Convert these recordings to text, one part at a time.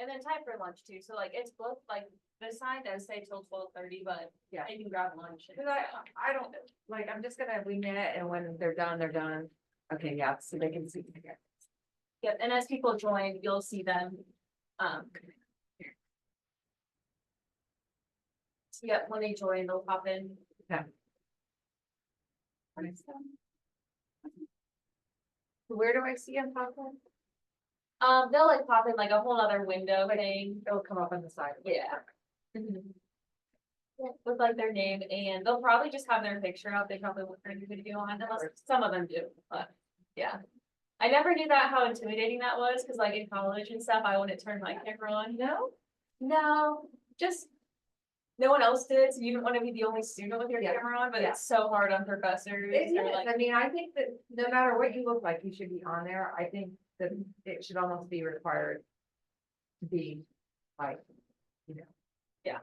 And then time for lunch too, so like it's both, like the sign does say till 12:30, but Yeah. you can grab lunch. Cause I don't, like, I'm just gonna wing it and when they're done, they're done. Okay, yeah, so they can see. Yep, and as people join, you'll see them. So yeah, when they join, they'll pop in. Okay. Where do I see them pop in? They'll like pop in like a whole other window thing. It'll come up on the side. Yeah. Mhm. Yeah, with like their name, and they'll probably just have their picture up. They probably won't turn the video on, unless some of them do, but yeah. I never knew that, how intimidating that was, cause like in college and stuff, I wouldn't turn my camera on. No? No, just. No one else did, so you didn't wanna be the only student with your Yeah. camera on, but Yeah. it's so hard on professors. It or is, like, I mean, I think that no matter what you look like, you should be on there. I think that it should almost be required to be like, you know.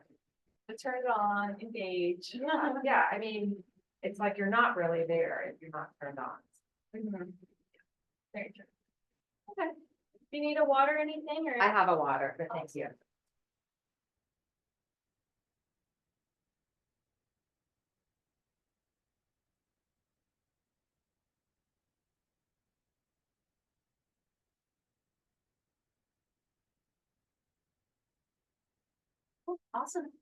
to turn it on, engage. Yeah, I mean, it's like you're not really there if you're not turned on. Mhm. Very true. Okay, do you need a water or anything, or? I have a water, but thank you. Awesome.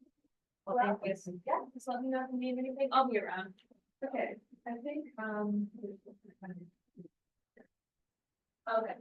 Well, thank you. Yeah, just let me know if you need anything, I'll be around. Okay, I think, Okay.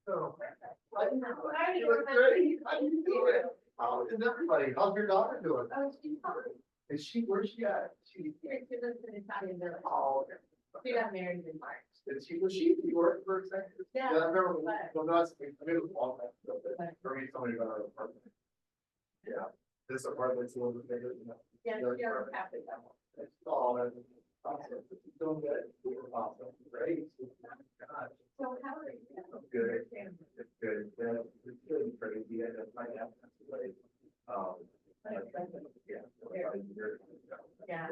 So. I didn't know. You look great. How you doing? How is everybody? How's your daughter doing? Oh, she's fine. Is she, where's she at? She, She lives in Italian village. oh, okay. She got married in March. Was she, you worked for a second? Yeah. I remember, but- well, no, I mean, it was long time ago, but for me, somebody about our apartment. Yeah, this apartment's a little bit bigger, you know. Yeah, the other she already apartment. have it that one. It's all, that's awesome. Doing good. Awesome. Great. God, So how are you? good. It's good. Yeah, it's really crazy. I had to find out. Like, yeah. About a year ago. Yeah.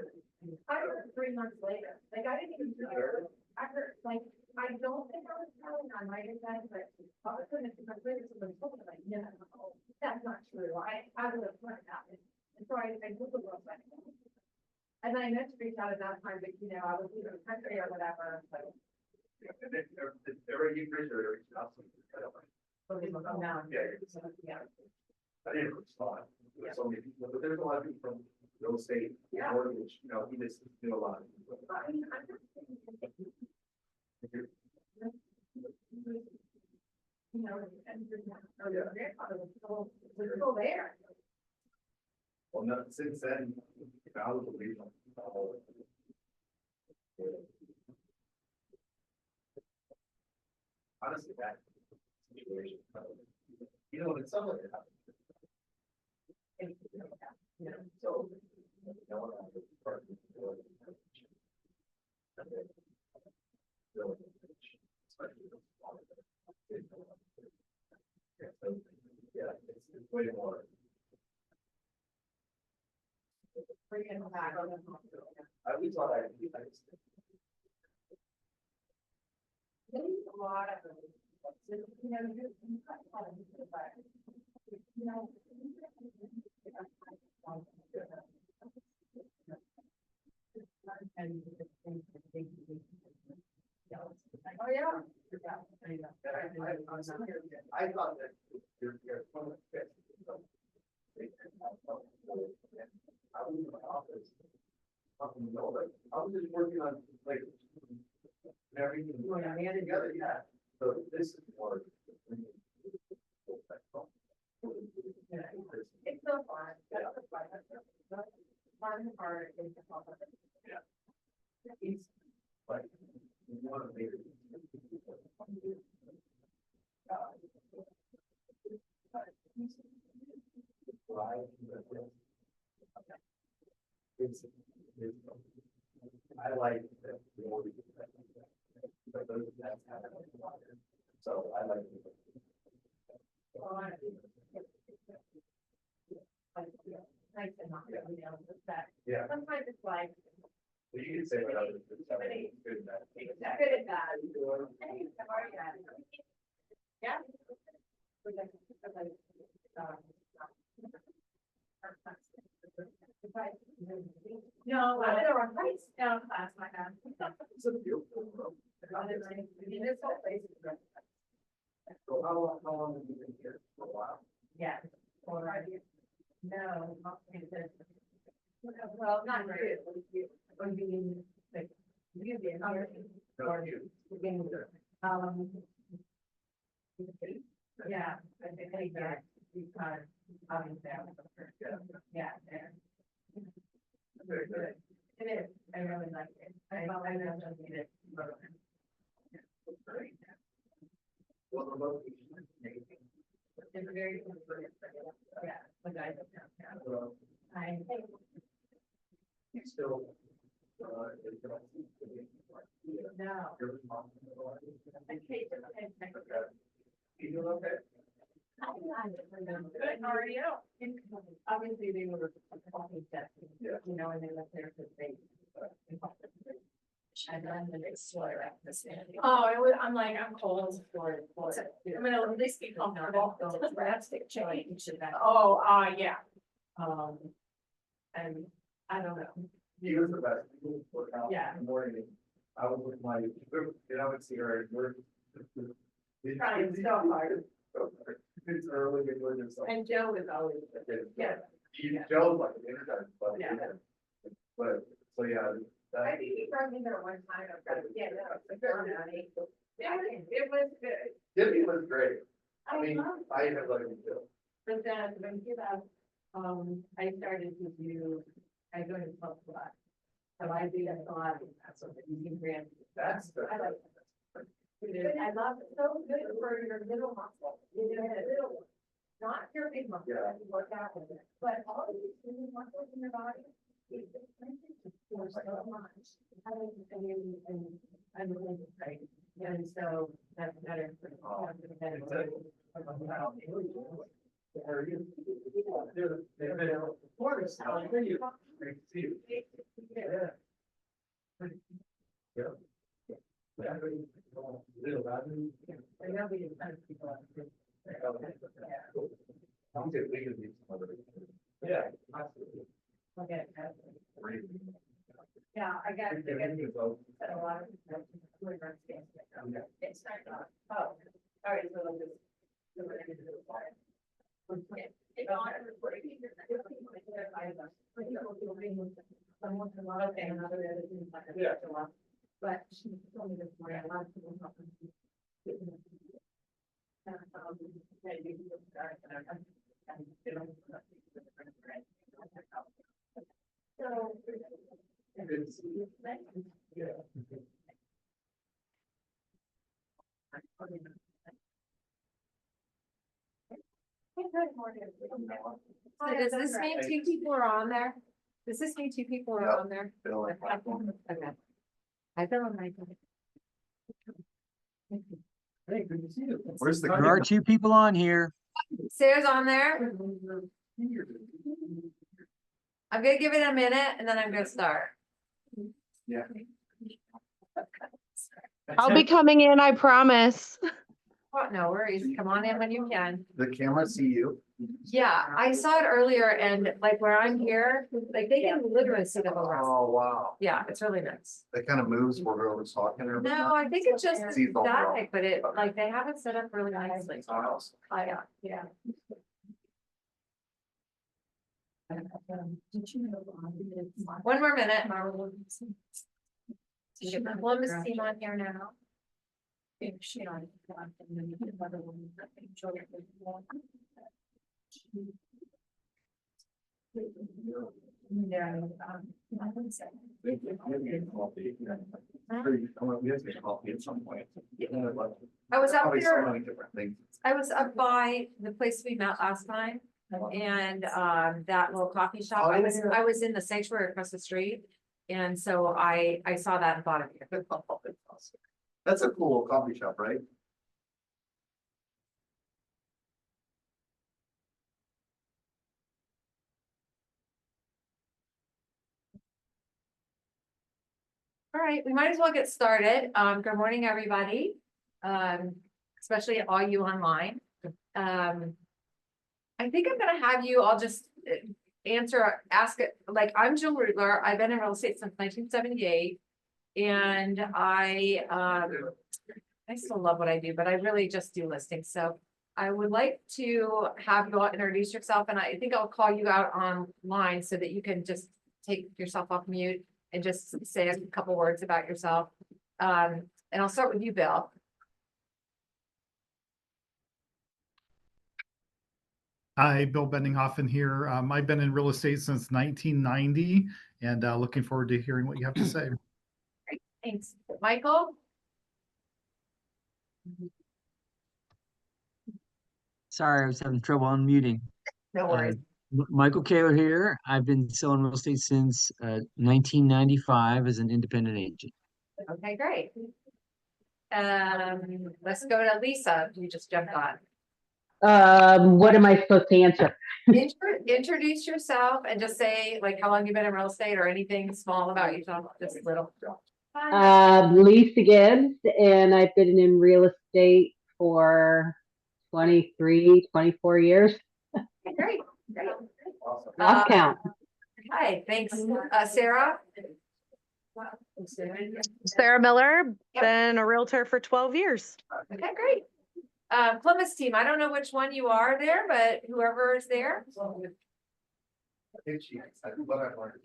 I heard 3 months later, like I didn't even hear, I heard, like, I don't think I was telling on my event, but all of a sudden, if I later somebody told me, like, yeah, no, that's not true. I would have learned that. And so I Googled what's like. And I meant to reach out at that time, but you know, I was either in the country or whatever, so. Yeah, and then every you appreciate it, I Oh, no. Yeah. Yeah. didn't respond. There's so many people, but there's a lot of people from real estate, Yeah. mortgage, you know, he just knew a lot. I mean, I'm not saying- You know, and or your grandfather was still there. Well, no, since then, I was a leader. Honestly, that situation, you know, when something happens. You know, so. No one has a part in the and then, especially the smaller. Yeah, so, yeah, it's way more. Bringing them back. I always thought I just. There's a lot of them. You know, you cut a lot of people back. You know. And. Oh, yeah. I thought that you're one of the best. I was in my office. I was just working on like. Everything. Together, yeah. So this is more. It's so fun. That's the fun. The fun part is the fun. He's like. One of the. It's, I like that. But those, that's how. So I like. Nice and not, you know, that. Yeah, Sometimes it's like, well, you can say what others. Good and bad. it's good and bad. Hey, how are you at? Yeah. No, I did a rice down class, my God. It's a beautiful room. I mean, this whole place is great. So how long have you been here? For a while? Yeah. Or right here. No, not in this. Well, not really. Or you mean, like, you be No, you. Yeah, I think that because obviously I was the first. Yeah, there. Very good. It is, I really like it. I really need it. Great. Well, the location is amazing. It's very. Yeah, the guys up downtown. Well, I think. you still. No. You're responsible. I hate it. Okay. You doing okay? Good, how are you? Obviously, they were talking to, Yeah. you know, and they left there because they. And then the next sweater at the stand. Oh, I'm like, I'm cold. I'm gonna at least be comfortable. Drastic change in that. Oh, yeah. And I don't know. He was the best. He would work out Yeah. in the morning. I was with my, and I would see her at work. Trying so hard. It's early, it's early, it's like. And Joe is always, yeah. Joe's like an internet, but. Yeah. But, so yeah, I think he brought me there one time, yeah, no, it's a good money. It was good. Jimmy was great. I mean, love it. I have like him too. But then when he left, I started to do, I go to club class. So I do that a lot, that's what you can grant. That's the. I like it. I love it, so good for your little muscle, you know, the little one. Not your big muscle, Yeah. that you work out with it, but all of these little muscles in your body. It's for so much. I mean, and I'm really great, and so that's better. I know we didn't have people out there. Yeah, absolutely. Okay. Yeah, I got it. A lot of. It's starting off. Oh, all right, so I'll just. Someone a lot of things, other things like that. Yeah. But she told me this morning, a lot of people. So. Good to see you. Yeah. So does this mean two people are on there? Does this mean two people are on there? Bill and Michael. Okay. I feel like. Hey, good to see you. Where's the? There are two people on here. Sarah's on there. I'm gonna give it a minute and then I'm gonna start. Yeah. I'll be coming in, I promise. Oh, no worries. Come on in when you can. The camera see you? Yeah, I saw it earlier and like where I'm here, like they can literally see the whole rest. Oh, wow. Yeah, it's really nice. That kind of moves where whoever's talking or. No, I think it's just See the whole row. static, but it, like, they have it set up really nicely. Awesome. Yeah. One more minute. Get the Columbus team on here now. Yeah. We have to get coffee at some point. I was up Probably so there, many different things. I was up by the place we met last time. And that little coffee shop, I was in the sanctuary across the street. And so I saw that and thought of you. That's a cool coffee shop, right? All right, we might as well get started. Good morning, everybody. Especially all you online. I think I'm gonna have you all just ask it, like, I'm Jill Rudler. I've been in real estate since 1978. And I still love what I do, but I really just do listings. So I would like to have you all introduce yourself, and I think I'll call you out online so that you can just take yourself off mute and just say a couple words about yourself. And I'll start with you, Bill. Hi, Bill Bendinghoffen here. I've been in real estate since 1990 and looking forward to hearing what you have to say. Great, thanks. Michael? Sorry, I was having trouble unmuting. No worries. Michael Kaler here. I've been selling real estate since 1995 as an independent agent. Okay, great. Let's go to Lisa, you just jumped on. What am I supposed to answer? Introduce yourself and just say like how long you've been in real estate or anything small about yourself, just a little. Lisa Gibbs, and I've been in real estate for 24 years. Great. Awesome. Lost count. Hi, thanks. Sarah? Sarah Miller, been a realtor for 12 years. Okay, great. Plymouth team, I don't know which one you are there, but whoever is there. I think she, what I learned.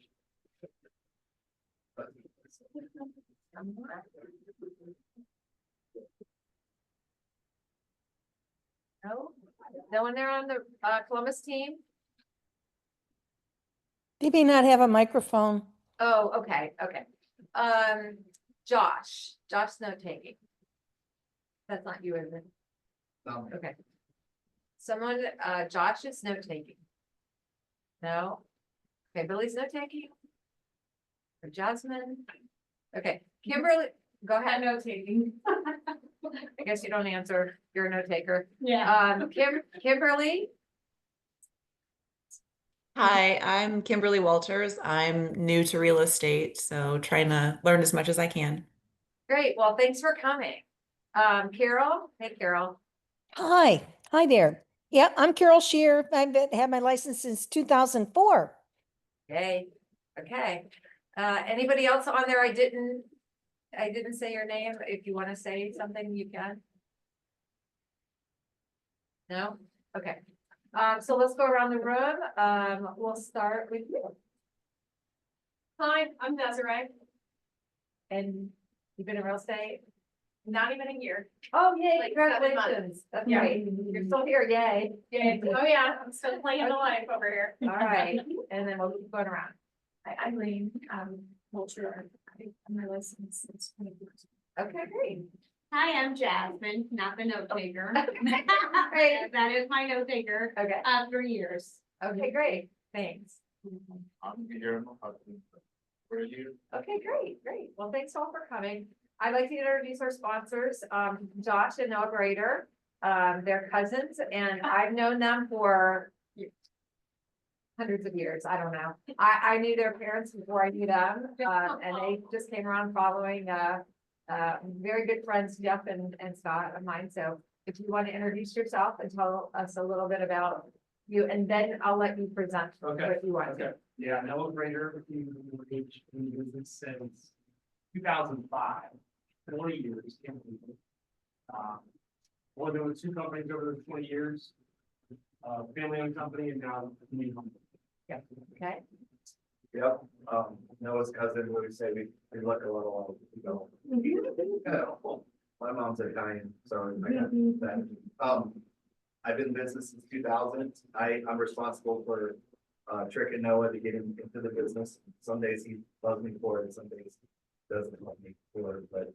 No, no one there on the Columbus team? They may not have a microphone. Oh, okay, okay. Josh note taking. That's not you, is it? Okay. Someone, Josh is note taking. No? Okay, Billy's note taking? Or Jasmine? Okay, Kimberly, go ahead, note taking. I guess you don't answer, you're a note taker. Yeah. Kimberly, Hi, I'm Kimberly Walters. I'm new to real estate, so trying to learn as much as I can. great, well, thanks for coming. Carol, hey Carol, Hi, hi there. Yeah, I'm Carol Shear. Had my license since 2004. yay, okay. Anybody else on there? I didn't say your name. If you want to say something, you can. No? Okay. So let's go around the room. We'll start with you. Hi, I'm Desiree. And you've been in real estate? Not even a year. Oh, yay, Like 7 months. congratulations. That's Yeah. great. You're still here, yay. Yeah. Oh, yeah, I'm still playing the life over here. All right, and then we'll keep going around. I'm Lane, culture. I'm licensed since 20 years. Okay, great. Hi, I'm Jasmine, not the note taker. Great. That is my note taker, Okay, for years. okay, great. Thanks. I'm here, my husband. Where are you? Okay, great. Well, thanks all for coming. I'd like to introduce our sponsors, Josh and Noah Grader. They're cousins and I've known them for hundreds of years. I don't know. I knew their parents before I knew them. And they just came around following, very good friends, Jeff and Scott of mine. So if you want to introduce yourself and tell us a little bit about you, and then I'll let you present Okay, what you want to. Okay, yeah, Noah Grader, been in business since 2005, 20 years. Can't believe it. Well, there were 2 companies over the 20 years, family-owned company and now me home. Yeah, okay. Yep, Noah's cousin, what we say, we look a little, my mom's Italian, so I got that. I've been in business since 2000. I'm responsible for tricking Noah to get him into the business. Some days he loves me for it, some days he doesn't love me for it, but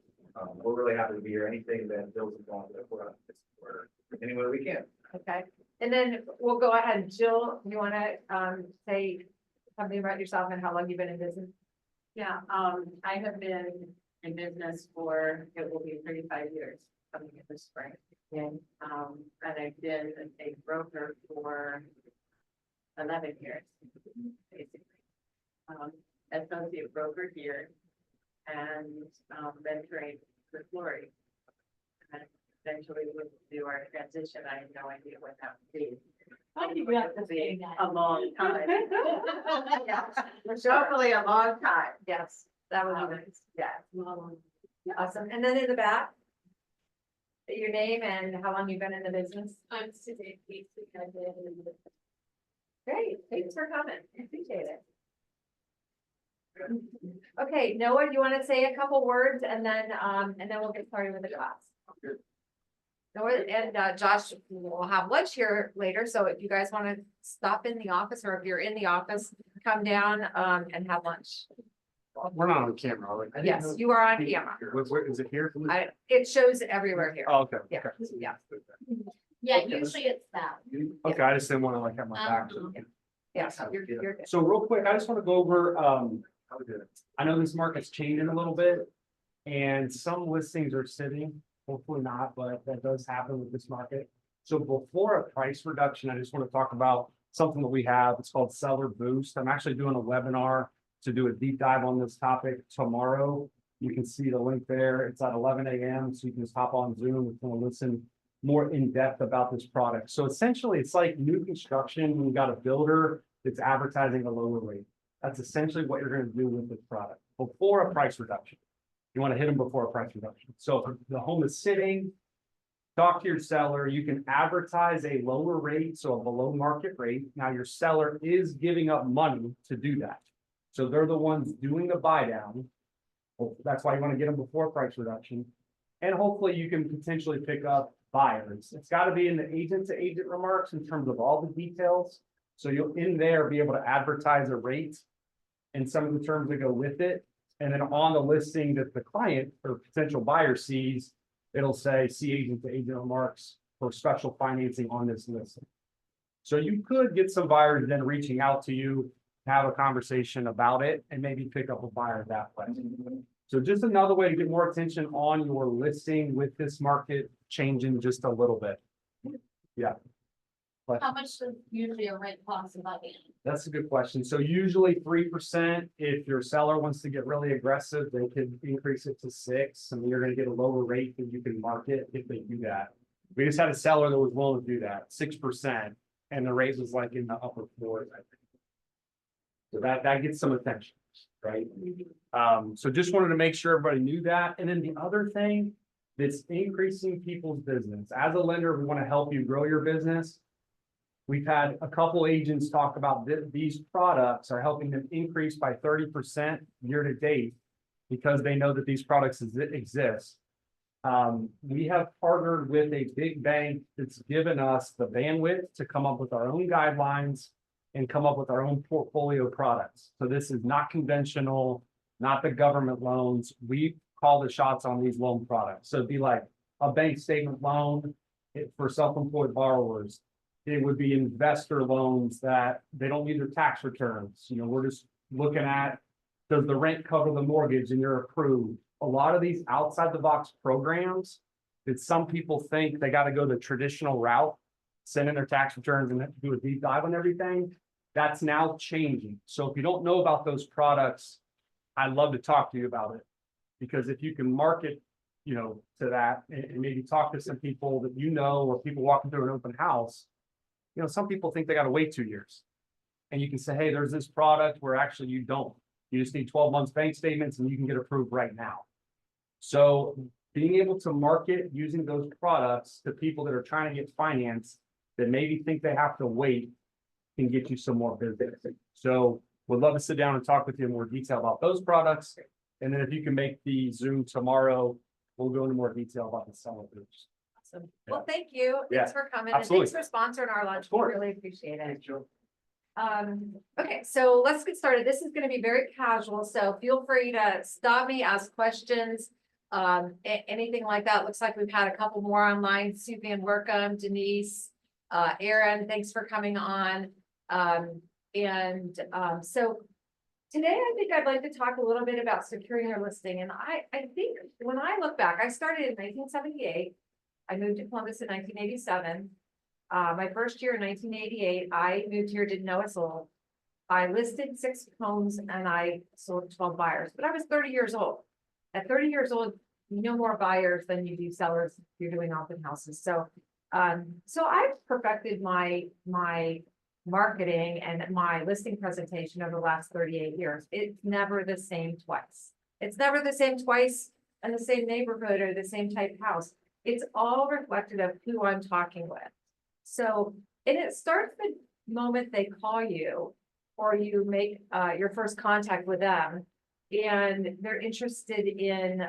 we're really happy to be here. Anything that builds a bond, we're on this for any way we can. Okay, and then we'll go ahead. Jill, you want to say something about yourself and how long you've been in business? Yeah, I have been in business for, it will be 35 years coming in the spring. And I've been a broker for 11 years, basically. Associate broker here and mentoring with Lori. And eventually we'll do our transition. I have no idea what that would be. You have to Be a long time. Yeah, Hopefully a long time. yes, that would be nice. Yeah. Awesome. And then in the back, your name and how long you've been in the business? I'm Suzanne Casey. I've been in the Great, thanks for coming. I appreciate it. Okay, Noah, you want to say a couple words and then we'll get started with the class. Noah and Josh will have lunch here later, so if you guys want to stop in the office or if you're in the office, come down and have lunch. We're not on camera, are we? I didn't Yes, know- you are on camera. Where is it here? It shows everywhere here. Oh, okay. Yeah, okay. yeah. Yeah, Okay. usually it's that. Okay, I just didn't want to like have my back. Yeah, so you're good. So real quick, I just want to go over, How we doing? I know this market's changing a little bit. And some listings are sitting, hopefully not, but that does happen with this market. So before a price reduction, I just want to talk about something that we have. It's called Seller Boost. I'm actually doing a webinar to do a deep dive on this topic tomorrow. You can see the link there. It's at 11 a.m. So you can just hop on Zoom if you want to listen more in depth about this product. So essentially it's like new construction when you got a builder that's advertising a lower rate. That's essentially what you're going to do with this product before a price reduction. You want to hit them before a price reduction. So if the home is sitting, talk to your seller. You can advertise a lower rate, so a below market rate. Now your seller is giving up money to do that. So they're the ones doing the buy down. Well, that's why you want to get them before price reduction. And hopefully you can potentially pick up buyers. It's got to be in the agent to agent remarks in terms of all the details. So you'll in there be able to advertise a rate and some of the terms that go with it. And then on the listing that the client or potential buyer sees, it'll say, see agent to agent remarks for special financing on this listing. So you could get some buyers then reaching out to you, have a conversation about it, and maybe pick up a buyer that way. So just another way to get more attention on your listing with this market changing just a little bit. Yeah. But How much does usually a rent cost about it? that's a good question. So usually 3%. If your seller wants to get really aggressive, they could increase it to 6%. I mean, you're gonna get a lower rate than you can market if they do that. We just had a seller that was willing to do that, 6%, and the rate was like in the upper 4s, I think. So that gets some attention, right? So just wanted to make sure everybody knew that. And then the other thing that's increasing people's business. As a lender, we want to help you grow your business. We've had a couple agents talk about these products are helping them increase by 30% year to date because they know that these products exist. We have partnered with a big bank that's given us the bandwidth to come up with our own guidelines and come up with our own portfolio products. So this is not conventional, not the government loans. We call the shots on these loan products. So it'd be like a bank statement loan for self-employed borrowers. It would be investor loans that they don't need their tax returns. You know, we're just looking at, does the rent cover the mortgage and you're approved? A lot of these outside the box programs that some people think they got to go the traditional route, send in their tax returns and do a deep dive on everything. That's now changing. So if you don't know about those products, I'd love to talk to you about it. Because if you can market, you know, to that and maybe talk to some people that you know, or people walking through an open house, you know, some people think they got to wait 2 years. And you can say, hey, there's this product where actually you don't. You just need 12 months bank statements and you can get approved right now. So being able to market using those products to people that are trying to get financed that maybe think they have to wait can get you some more business. So we'd love to sit down and talk with you in more detail about those products. And then if you can make the Zoom tomorrow, we'll go into more detail about the seller groups. Awesome. Well, thank you. Yeah, Thanks for coming. absolutely. And thanks for sponsoring our lunch. Of We course. really appreciate it. Thanks, Joe. Okay, so let's get started. This is going to be very casual, so feel free to stop me, ask questions. Anything like that. Looks like we've had a couple more online. Subian, welcome, Denise, Aaron, thanks for coming on. So today I think I'd like to talk a little bit about securing your listing. And I think when I look back, I started in 1978. I moved to Columbus in 1987. My first year in 1988, I moved here, didn't know it sold. I listed 6 homes and I sold 12 buyers, but I was 30 years old. At 30 years old, you know more buyers than you do sellers. You're doing open houses. So I've perfected my marketing and my listing presentation over the last 38 years. It's never the same twice. It's never the same twice in the same neighborhood or the same type of house. It's all reflective of who I'm talking with. So, and it starts the moment they call you or you make your first contact with them and they're interested in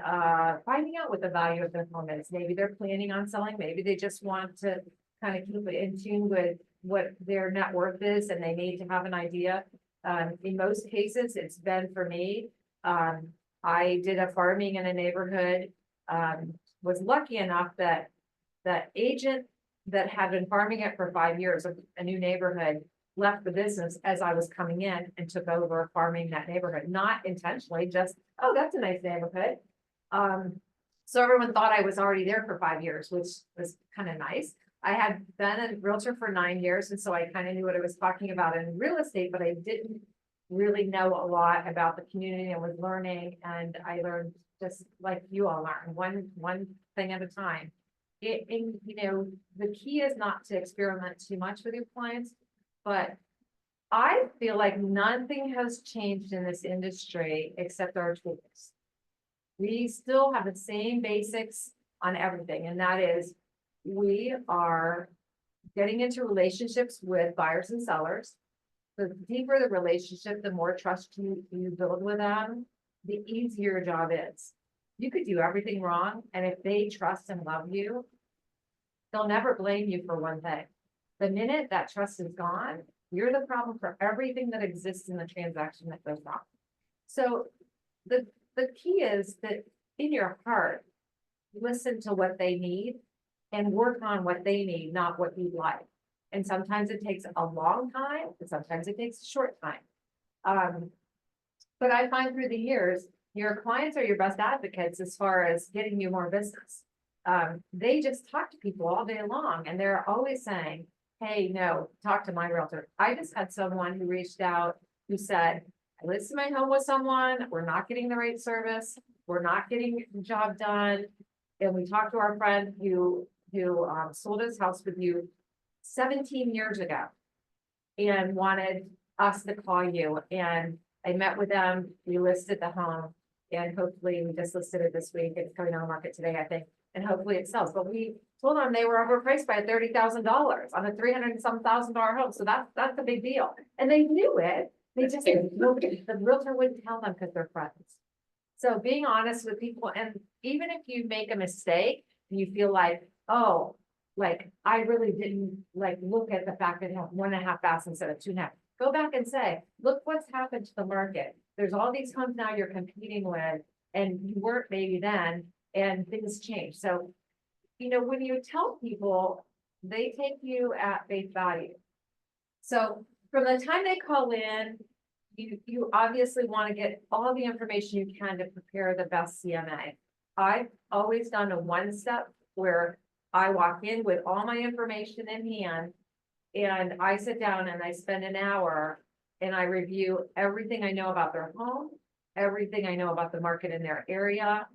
finding out what the value of their home is. Maybe they're planning on selling, maybe they just want to kind of keep it in tune with what their net worth is and they need to have an idea. In most cases, it's been for me. I did a farming in a neighborhood, was lucky enough that that agent that had been farming it for 5 years of a new neighborhood left the business as I was coming in and took over farming that neighborhood, not intentionally, just, oh, that's a nice neighborhood. So everyone thought I was already there for 5 years, which was kind of nice. I had been a realtor for 9 years, and so I kind of knew what I was talking about in real estate, but I didn't really know a lot about the community. I was learning, and I learned just like you all learn, one thing at a time. You know, the key is not to experiment too much with your clients, but I feel like nothing has changed in this industry except our tools. We still have the same basics on everything, and that is we are getting into relationships with buyers and sellers. The deeper the relationship, the more trust you build with them, the easier your job is. You could do everything wrong, and if they trust and love you, they'll never blame you for one thing. The minute that trust is gone, you're the problem for everything that exists in the transaction that goes wrong. So the key is that in your heart, listen to what they need and work on what they need, not what you'd like. And sometimes it takes a long time, and sometimes it takes a short time. But I find through the years, your clients are your best advocates as far as getting you more business. They just talk to people all day long and they're always saying, hey, no, talk to my realtor. I just had someone who reached out who said, I listed my home with someone, we're not getting the right service, we're not getting the job done. And we talked to our friend who sold his house with you 17 years ago and wanted us to call you. And I met with them, we listed the home, and hopefully we just listed it this week. It's coming on the market today, I think, and hopefully it sells. But we told them they were overpriced by $30,000 on a $300,000 home. So that's a big deal. And they knew it. They just, the realtor wouldn't tell them because they're friends. So being honest with people, and even if you make a mistake, you feel like, oh, like I really didn't like look at the fact that you have 1.5 baths instead of 2.5. Go back and say, look what's happened to the market. There's all these homes now you're competing with, and you weren't maybe then, and things change. So, you know, when you tell people, they take you at face value. So from the time they call in, you obviously want to get all the information you can to prepare the best CMA. I've always done a one-step where I walk in with all my information in hand, and I sit down and I spend an hour and I review everything I know about their home, everything I know about the market in their area.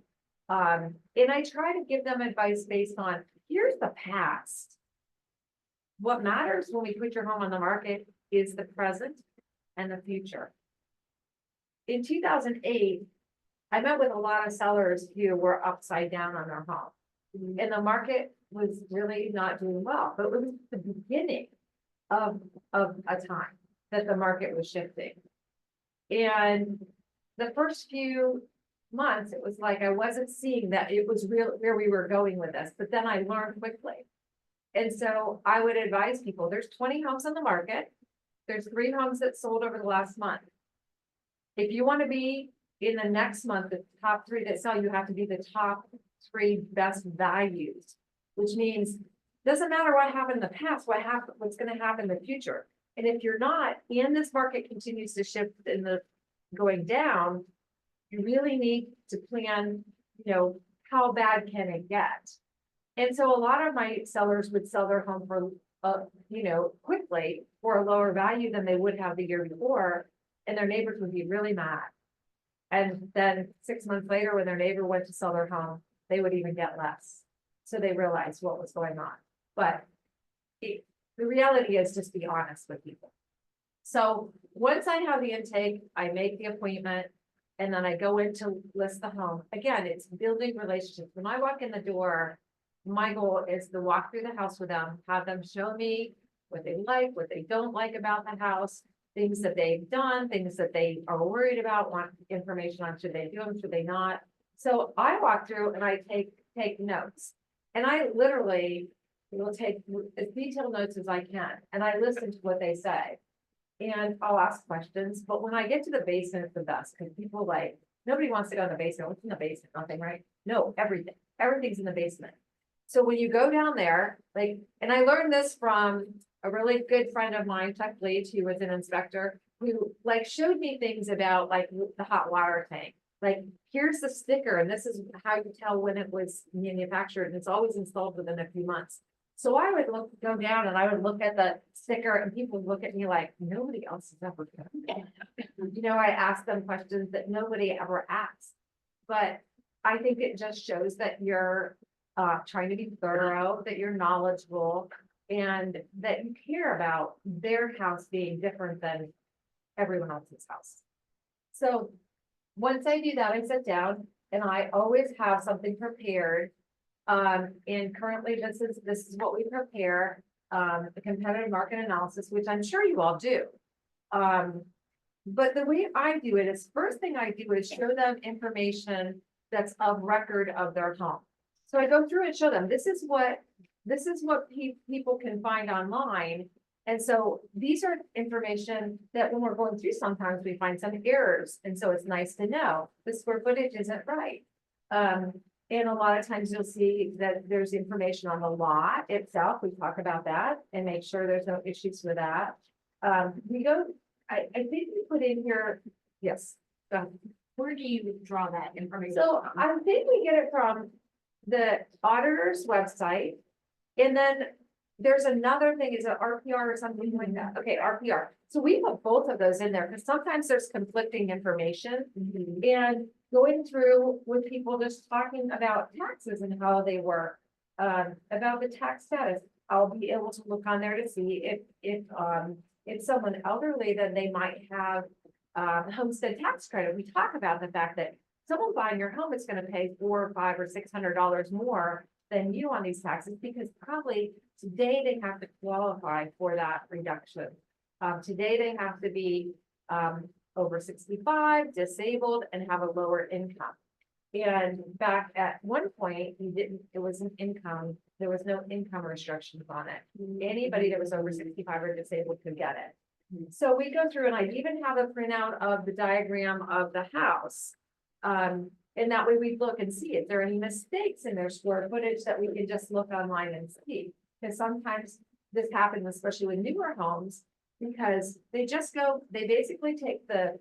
And I try to give them advice based on, here's the past. What matters when we put your home on the market is the present and the future. In 2008, I met with a lot of sellers who were upside down on their home. And the market was really not doing well, but it was the beginning of a time that the market was shifting. And the first few months, it was like I wasn't seeing that it was real where we were going with this, but then I learned quickly. And so I would advise people, there's 20 homes on the market. There's 3 homes that sold over the last month. If you want to be in the next month, the top 3 that sell, you have to be the top 3 best values, which means doesn't matter what happened in the past, what's going to happen in the future. And if you're not, and this market continues to shift in the going down, you really need to plan, you know, how bad can it get? And so a lot of my sellers would sell their home for, you know, quickly for a lower value than they would have the year before, and their neighbors would be really mad. And then 6 months later, when their neighbor went to sell their home, they would even get less. So they realized what was going on. But the reality is just be honest with people. So once I have the intake, I make the appointment, and then I go in to list the home. Again, it's building relationships. When I walk in the door, my goal is to walk through the house with them, have them show me what they like, what they don't like about the house, things that they've done, things that they are worried about, want information on, should they do them, should they not. So I walk through and I take notes, and I literally will take as detailed notes as I can, and I listen to what they say. And I'll ask questions, but when I get to the basement, it's the best, because people like, nobody wants to go in the basement. What's in the basement? Nothing, right? No, everything. Everything's in the basement. So when you go down there, like, and I learned this from a really good friend of mine, Chuck Leach, who was an inspector, who like showed me things about like the hot water tank. Like, here's the sticker, and this is how you tell when it was manufactured, and it's always installed within a few months. So I would go down and I would look at the sticker, and people would look at me like, nobody else has ever done that. You know, I asked them questions that nobody ever asked. But I think it just shows that you're trying to be thorough, that you're knowledgeable, and that you care about their house being different than everyone else's house. So once I do that, I sit down and I always have something prepared. And currently this is what we prepare, the competitive market analysis, which I'm sure you all do. But the way I do it is, first thing I do is show them information that's of record of their home. So I go through and show them, this is what people can find online. And so these are information that when we're going through, sometimes we find some errors. And so it's nice to know the square footage isn't right. And a lot of times you'll see that there's information on the lot itself. We talk about that and make sure there's no issues with that. I think we put in here, yes. Where do you draw that information? So I think we get it from the auditor's website. And then there's another thing, is it RPR or something like that? Okay, RPR. So we put both of those in there because sometimes there's conflicting information. And going through with people just talking about taxes and how they work, about the tax status, I'll be able to look on there to see if someone elderly, then they might have homestead tax credit. We talk about the fact that someone buying your home is going to pay $400 or $500 or $600 more than you on these taxes, because probably today they have to qualify for that reduction. Today they have to be over 65, disabled, and have a lower income. And back at one point, it was an income, there was no income restrictions on it. Anybody that was over 65 or disabled could get it. So we go through, and I even have a printout of the diagram of the house. And that way we look and see if there are any mistakes in their square footage that we can just look online and see. Because sometimes this happens, especially with newer homes, because they basically take the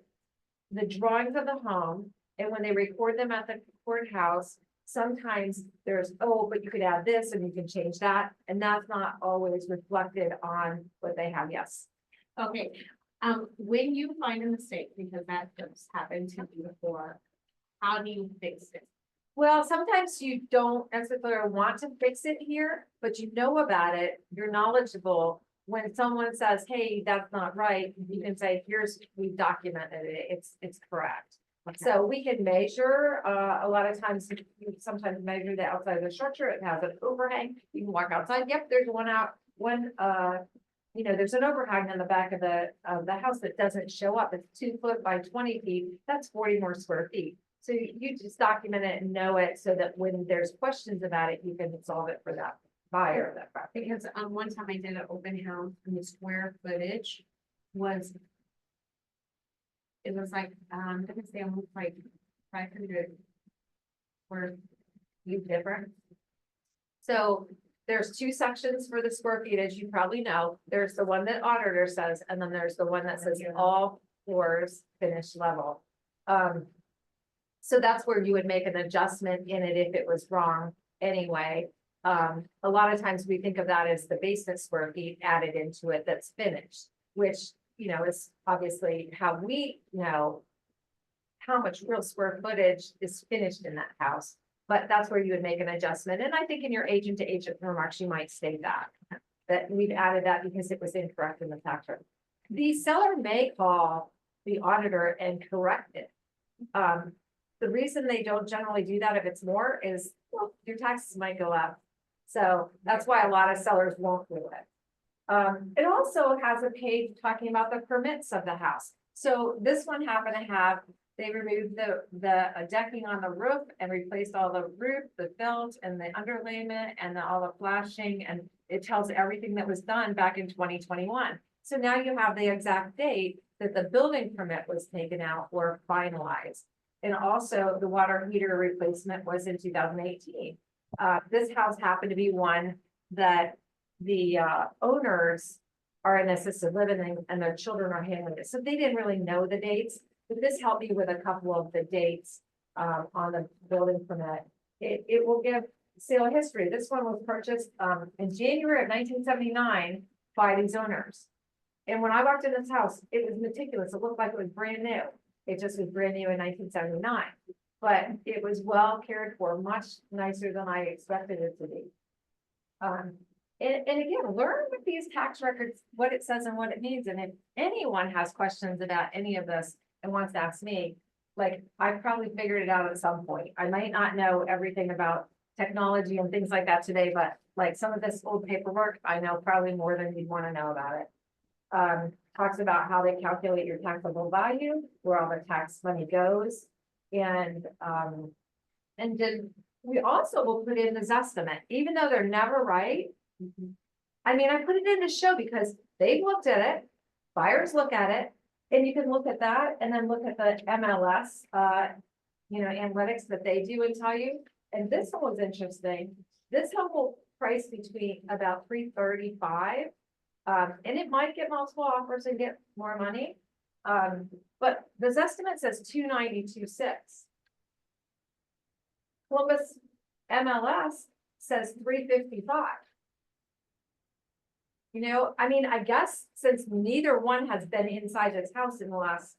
drawings of the home, and when they record them at the courthouse, sometimes there's, oh, but you could add this and you can change that, and that's not always reflected on what they have. Yes. Okay, when you find a mistake, because that just happened to me before, how do you fix it? Well, sometimes you don't necessarily want to fix it here, but you know about it, you're knowledgeable. When someone says, hey, that's not right, you can say, we've documented it, it's correct. Okay. So we can measure, a lot of times, you sometimes measure the outside of the structure, it has an overhang, you can walk outside, yep, there's there's an overhang on the back of the house that doesn't show up, it's 2 foot by 20 feet, that's 40 more square feet. So you just document it and know it, so that when there's questions about it, you can solve it for that buyer. Because one time I did an open house and the square footage was, it was like, I'm gonna say almost like 500 square feet different. So there's 2 sections for the square feet, as you probably know. There's the one that auditor says, and then there's the one that says all floors finished level. So that's where you would make an adjustment in it if it was wrong anyway. A lot of times we think of that as the basement square feet added into it that's finished, which, is obviously how we know how much real square footage is finished in that house. But that's where you would make an adjustment. And I think in your agent to agent remarks, you might state that we've added that because it was incorrect in the tax return. The seller may call the auditor and correct it. The reason they don't generally do that if it's more is, well, your taxes might go up. So that's why a lot of sellers won't do it. It also has a page talking about the permits of the house. So this one happened to have, they removed the decking on the roof and replaced all the roof, the felt and the underlayment and all the flashing, and it tells everything that was done back in 2021. So now you have the exact date that the building permit was taken out or finalized. And also the water heater replacement was in 2018. This house happened to be one that the owners are in assisted living and their children are handling it. So they didn't really know the dates, but this helped me with a couple of the dates on the building permit. It will give sale history. This one was purchased in January of 1979 by these owners. And when I walked in this house, it was meticulous. It looked like it was brand new. It just was brand new in 1979, but it was well cared for, much nicer than I expected it to be. And again, learn with these tax records, what it says and what it means. And if anyone has questions about any of this and wants to ask me, like, I probably figured it out at some point. I might not know everything about technology and things like that today, but like some of this old paperwork, I know probably more than you'd want to know about it. talks about how they calculate your taxable value, where all the tax money goes. And then we also will put in this estimate, even though they're never right. I mean, I put it in to show because they've looked at it, buyers look at it, and you can look at that and then look at the MLS, analytics that they do and tell you. And this one was interesting. This home will price between about 335. And it might get multiple offers and get more money. But this estimate says 292.6. Columbus MLS says 355. I mean, I guess since neither one has been inside this house in the last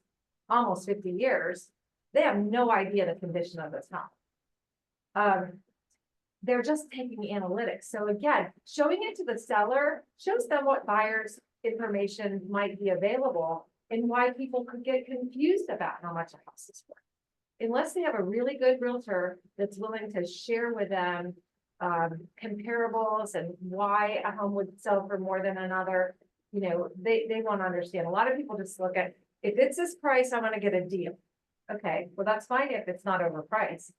almost 50 years, they have no idea the condition of this house. They're just taking analytics. So again, showing it to the seller shows them what buyers' information might be available and why people could get confused about how much a house is worth. Unless they have a really good realtor that's willing to share with them comparables and why a home would sell for more than another, they won't understand. A lot of people just look at, if it's this price, I'm gonna get a deal. Okay, well, that's fine if it's not overpriced.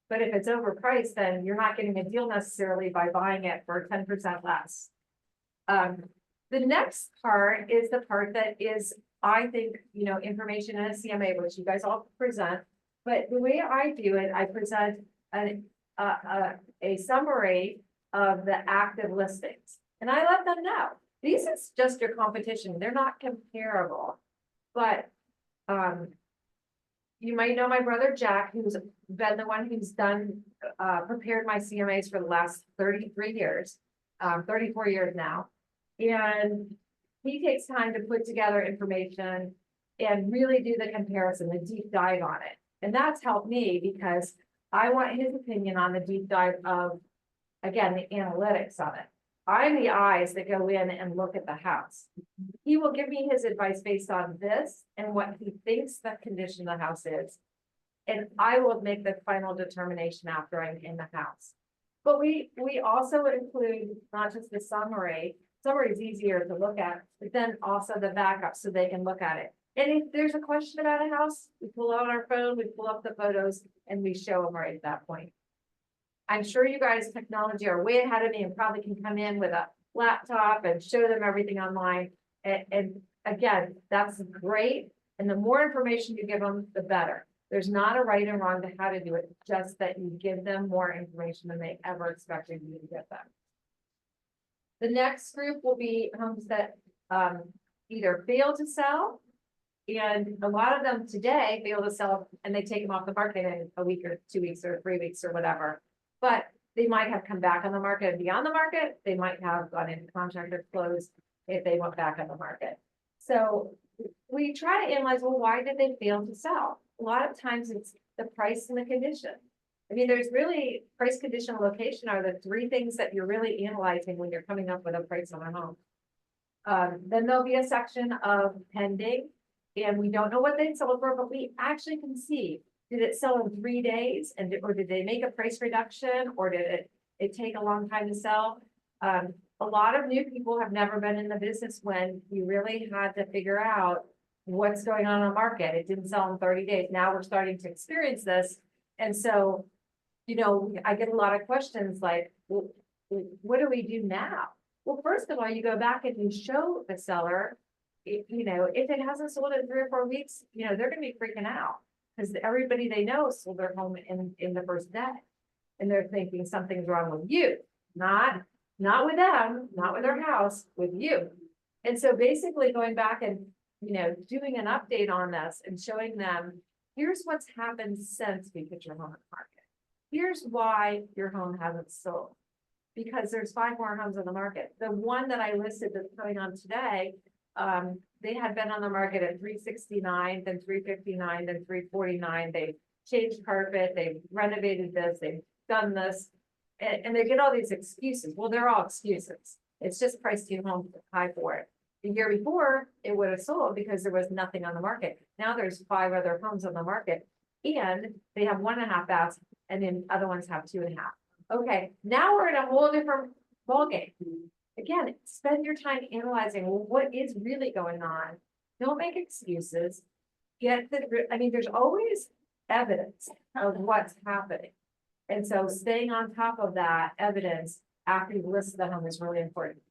But if it's overpriced, then you're not getting a deal necessarily by buying it for 10% less. The next part is the part that is, I think, information in a CMA, which you guys all present. But the way I do it, I present a summary of the active listings. And I let them know, these is just your competition. They're not comparable. But you might know my brother Jack, who's been the one who's prepared my CMAs for the last 33 years, 34 years now. And he takes time to put together information and really do the comparison, the deep dive on it. And that's helped me because I want his opinion on the deep dive of, again, the analytics on it. I'm the eyes that go in and look at the house. He will give me his advice based on this and what he thinks the condition of the house is. And I will make the final determination after I'm in the house. But we also include not just the summary. Summary is easier to look at, but then also the backup so they can look at it. And if there's a question about a house, we pull out our phone, we pull up the photos, and we show them right at that point. I'm sure you guys technology are way ahead of me and probably can come in with a laptop and show them everything online. And again, that's great. And the more information you give them, the better. There's not a right and wrong to how to do it, just that you give them more information than they ever expected you to give them. The next group will be homes that either fail to sell, and a lot of them today fail to sell and they take them off the market in a week or 2 weeks or 3 weeks or whatever. But they might have come back on the market and be on the market. They might have gone into contract or closed if they went back on the market. So we try to analyze, well, why did they fail to sell? A lot of times it's the price and the condition. I mean, there's really price, condition, location are the three things that you're really analyzing when you're coming up with a price on a home. Then there'll be a section of pending, and we don't know what they sold for, but we actually can see, did it sell in 3 days or did they make a price reduction, or did it take a long time to sell? A lot of new people have never been in the business when you really had to figure out what's going on in the market. It didn't sell in 30 days. Now we're starting to experience this. And so, I get a lot of questions like, well, what do we do now? Well, first of all, you go back and you show the seller, if it hasn't sold in 3 or 4 weeks, they're going to be freaking out because everybody they know sold their home in the first day. And they're thinking something's wrong with you, not with them, not with their house, with you. And so basically going back and, doing an update on this and showing them, here's what's happened since we put your home on the market. Here's why your home hasn't sold. Because there's 5 more homes on the market. The one that I listed that's coming on today, they had been on the market at 369, then 359, then 349. They changed carpet, they've renovated this, they've done this, and they get all these excuses. Well, they're all excuses. It's just priced too high for it. The year before, it would have sold because there was nothing on the market. Now there's 5 other homes on the market, and they have 1.5 baths, and then other ones have 2.5. Okay, now we're in a whole different ballgame. again, spend your time analyzing, well, what is really going on? Don't make excuses. I mean, there's always evidence of what's happening. And so staying on top of that evidence after you list the home is really important.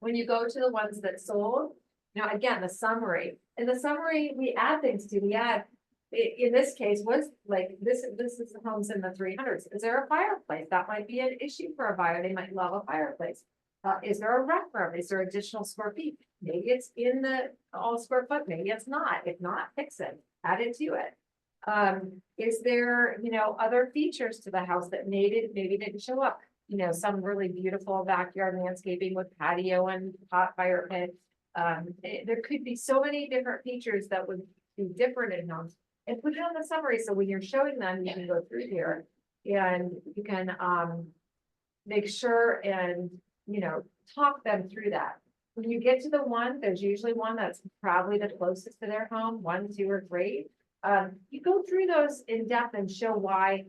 When you go to the ones that sold, now again, the summary, in the summary, we add things to, we add, in this case, was like, this is the homes in the 300s. Is there a fireplace? That might be an issue for a buyer. They might love a fireplace. Is there a rec room? Is there additional square feet? Maybe it's in the all square foot, maybe it's not. If not, fix it, add it to it. Is there, other features to the house that maybe didn't show up? Some really beautiful backyard landscaping with patio and hot fire pit. There could be so many different features that would be different in homes. And put it on the summary, so when you're showing them, you can go through here and you can make sure and, talk them through that. When you get to the one, there's usually one that's probably the closest to their home, 1, 2, or 3. You go through those in depth and show why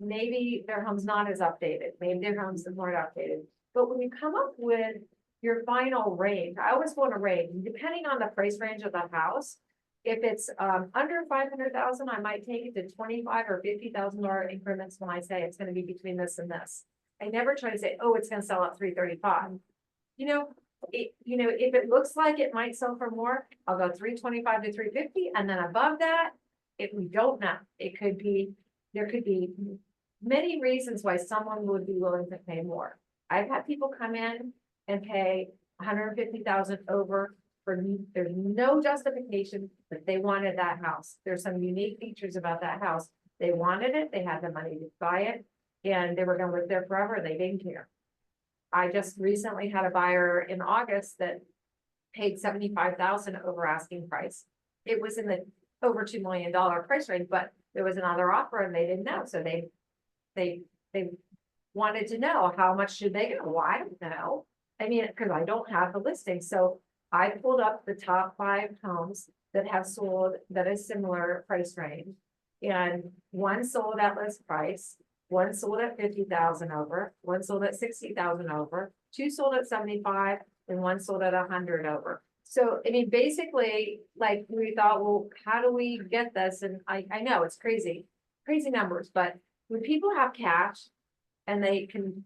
maybe their home's not as updated, maybe their home's more updated. But when you come up with your final range, I always want a range, depending on the price range of the house. If it's under 500,000, I might take it to 25 or $50,000 increments when I say it's going to be between this and this. I never try to say, oh, it's going to sell at 335. If it looks like it might sell for more, I'll go 325 to 350, and then above that, if we don't know, there could be many reasons why someone would be willing to pay more. I've had people come in and pay 150,000 over. There's no justification that they wanted that house. There's some unique features about that house. They wanted it, they had the money to buy it, and they were gonna live there forever, they didn't care. I just recently had a buyer in August that paid 75,000 over asking price. It was in the over $2 million price range, but there was another offer and they didn't know, so they wanted to know how much should they go. Well, I don't know. I mean, because I don't have the listing, so I pulled up the top 5 homes that have sold that is similar price range. And one sold at list price, one sold at 50,000 over, one sold at 60,000 over, 2 sold at 75, and 1 sold at 100 over. So, I mean, basically, like we thought, well, how do we get this? And I know it's crazy numbers, but when people have cash and they can,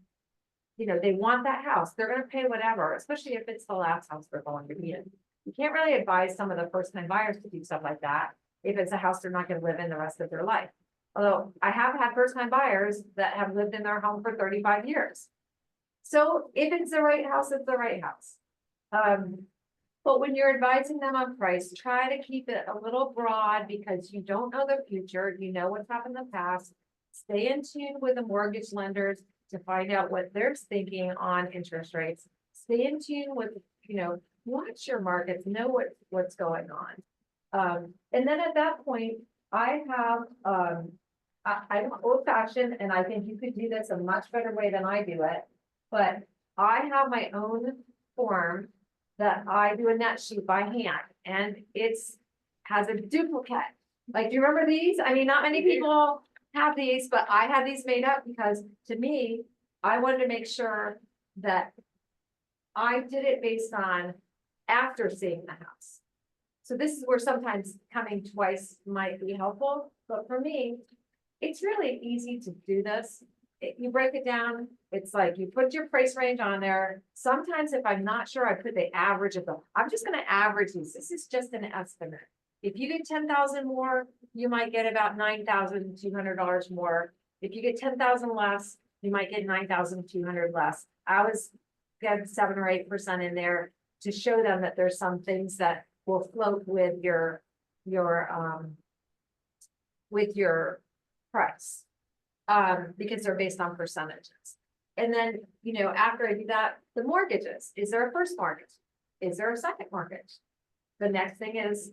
they want that house, they're gonna pay whatever, especially if it's the last house they're going to be in. You can't really advise some of the first-time buyers to do stuff like that if it's a house they're not gonna live in the rest of their life. Although I have had first-time buyers that have lived in their home for 35 years. So if it's the right house, it's the right house. But when you're advising them on price, try to keep it a little broad because you don't know the future, what's happened in the past. Stay in tune with the mortgage lenders to find out what they're thinking on interest rates. Stay in tune with, watch your markets, know what's going on. And then at that point, I have, I'm old fashioned and I think you could do this a much better way than I do it. But I have my own form that I do a net sheet by hand and has a duplicate. Like, do you remember these? I mean, not many people have these, but I had these made up because to me, I wanted to make sure that I did it based on after seeing the house. So this is where sometimes coming twice might be helpful, but for me, it's really easy to do this. You break it down, it's like you put your price range on there. Sometimes if I'm not sure, I put the average of them. I'm just gonna average these. This is just an estimate. If you get 10,000 more, you might get about $9,200 more. If you get 10,000 less, you might get 9,200 less. I was getting 7 or 8% in there to show them that there's some things that will float with your price. Because they're based on percentages. And then, after I do that, the mortgages, is there a first mortgage? Is there a second mortgage? The next thing is,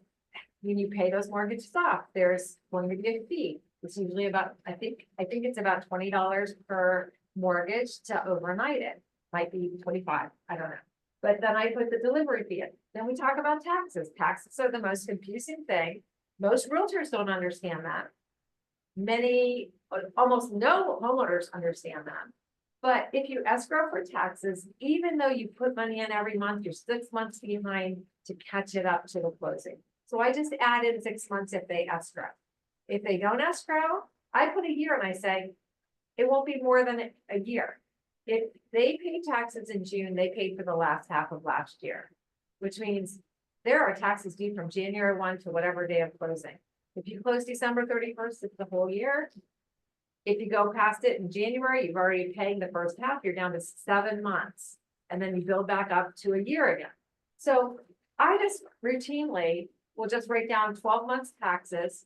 when you pay those mortgages off, there's going to be a fee. It's usually about, I think it's about $20 per mortgage to overnight it. Might be 25, I don't know. But then I put the delivery fee in. Then we talk about taxes. Taxes are the most confusing thing. Most realtors don't understand that. Almost no homeowners understand that. But if you escrow for taxes, even though you put money in every month, you're 6 months behind to catch it up to the closing. So I just add in 6 months if they escrow. If they don't escrow, I put a year and I say, it won't be more than a year. If they pay taxes in June, they paid for the last half of last year, which means there are taxes due from January 1 to whatever day of closing. If you close December 31st, it's the whole year. If you go past it in January, you've already paying the first half, you're down to 7 months. And then you build back up to a year again. So I just routinely will just write down 12 months taxes.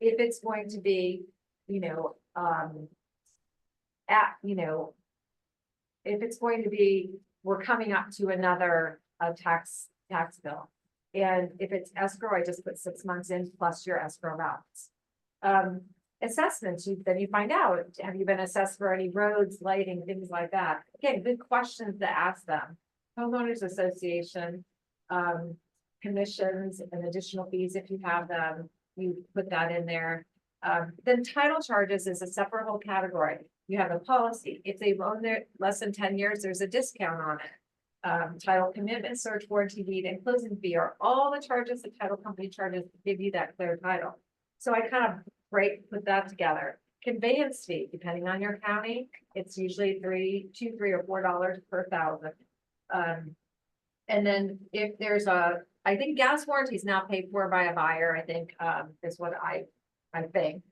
If it's going to be, if it's going to be, we're coming up to another tax bill. And if it's escrow, I just put 6 months in plus your escrow balance. Assessments, then you find out, have you been assessed for any roads, lighting, things like that? Again, good questions to ask them. Homeowners Association, commissions and additional fees if you have them, you put that in there. Then title charges is a separate whole category. You have a policy. If they've owned it less than 10 years, there's a discount on it. Title commitment, search warranty deed, and closing fee are all the charges the title company charges to give you that clear title. So I kind of put that together. Conveyance fee, depending on your county, it's usually $2, $3, or $4 per thousand. And then if there's I think gas warranty is now paid for by a buyer, I think, is what I think.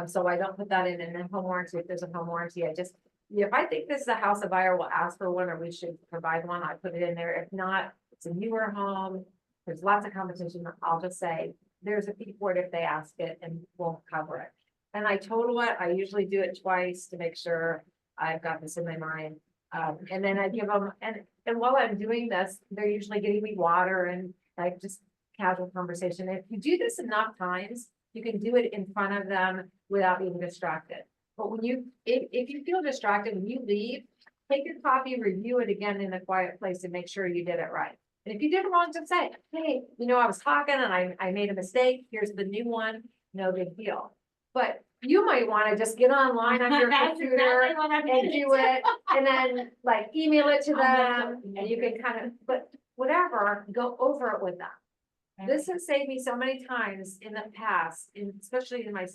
So I don't put that in, and then home warranty, if there's a home warranty, if I think this is a house, a buyer will ask for one, or we should provide one, I put it in there. If not, it's a newer home, there's lots of competition, I'll just say, there's a fee for it if they ask it, and we'll cover it. And I total it, I usually do it twice to make sure I've got this in my mind. And then I give them, and while I'm doing this, they're usually getting me water and like just casual conversation. If you do this enough times, you can do it in front of them without being distracted. But when if you feel distracted, when you leave, take your copy, review it again in a quiet place and make sure you did it right. And if you did it wrong, just say, hey, I was talking and I made a mistake. Here's the new one. No big deal. But you might want to just get online on your computer and do it, and then like email it to them, and you can kind of, but whatever, go over it with them. This has saved me so many times in the past, especially in my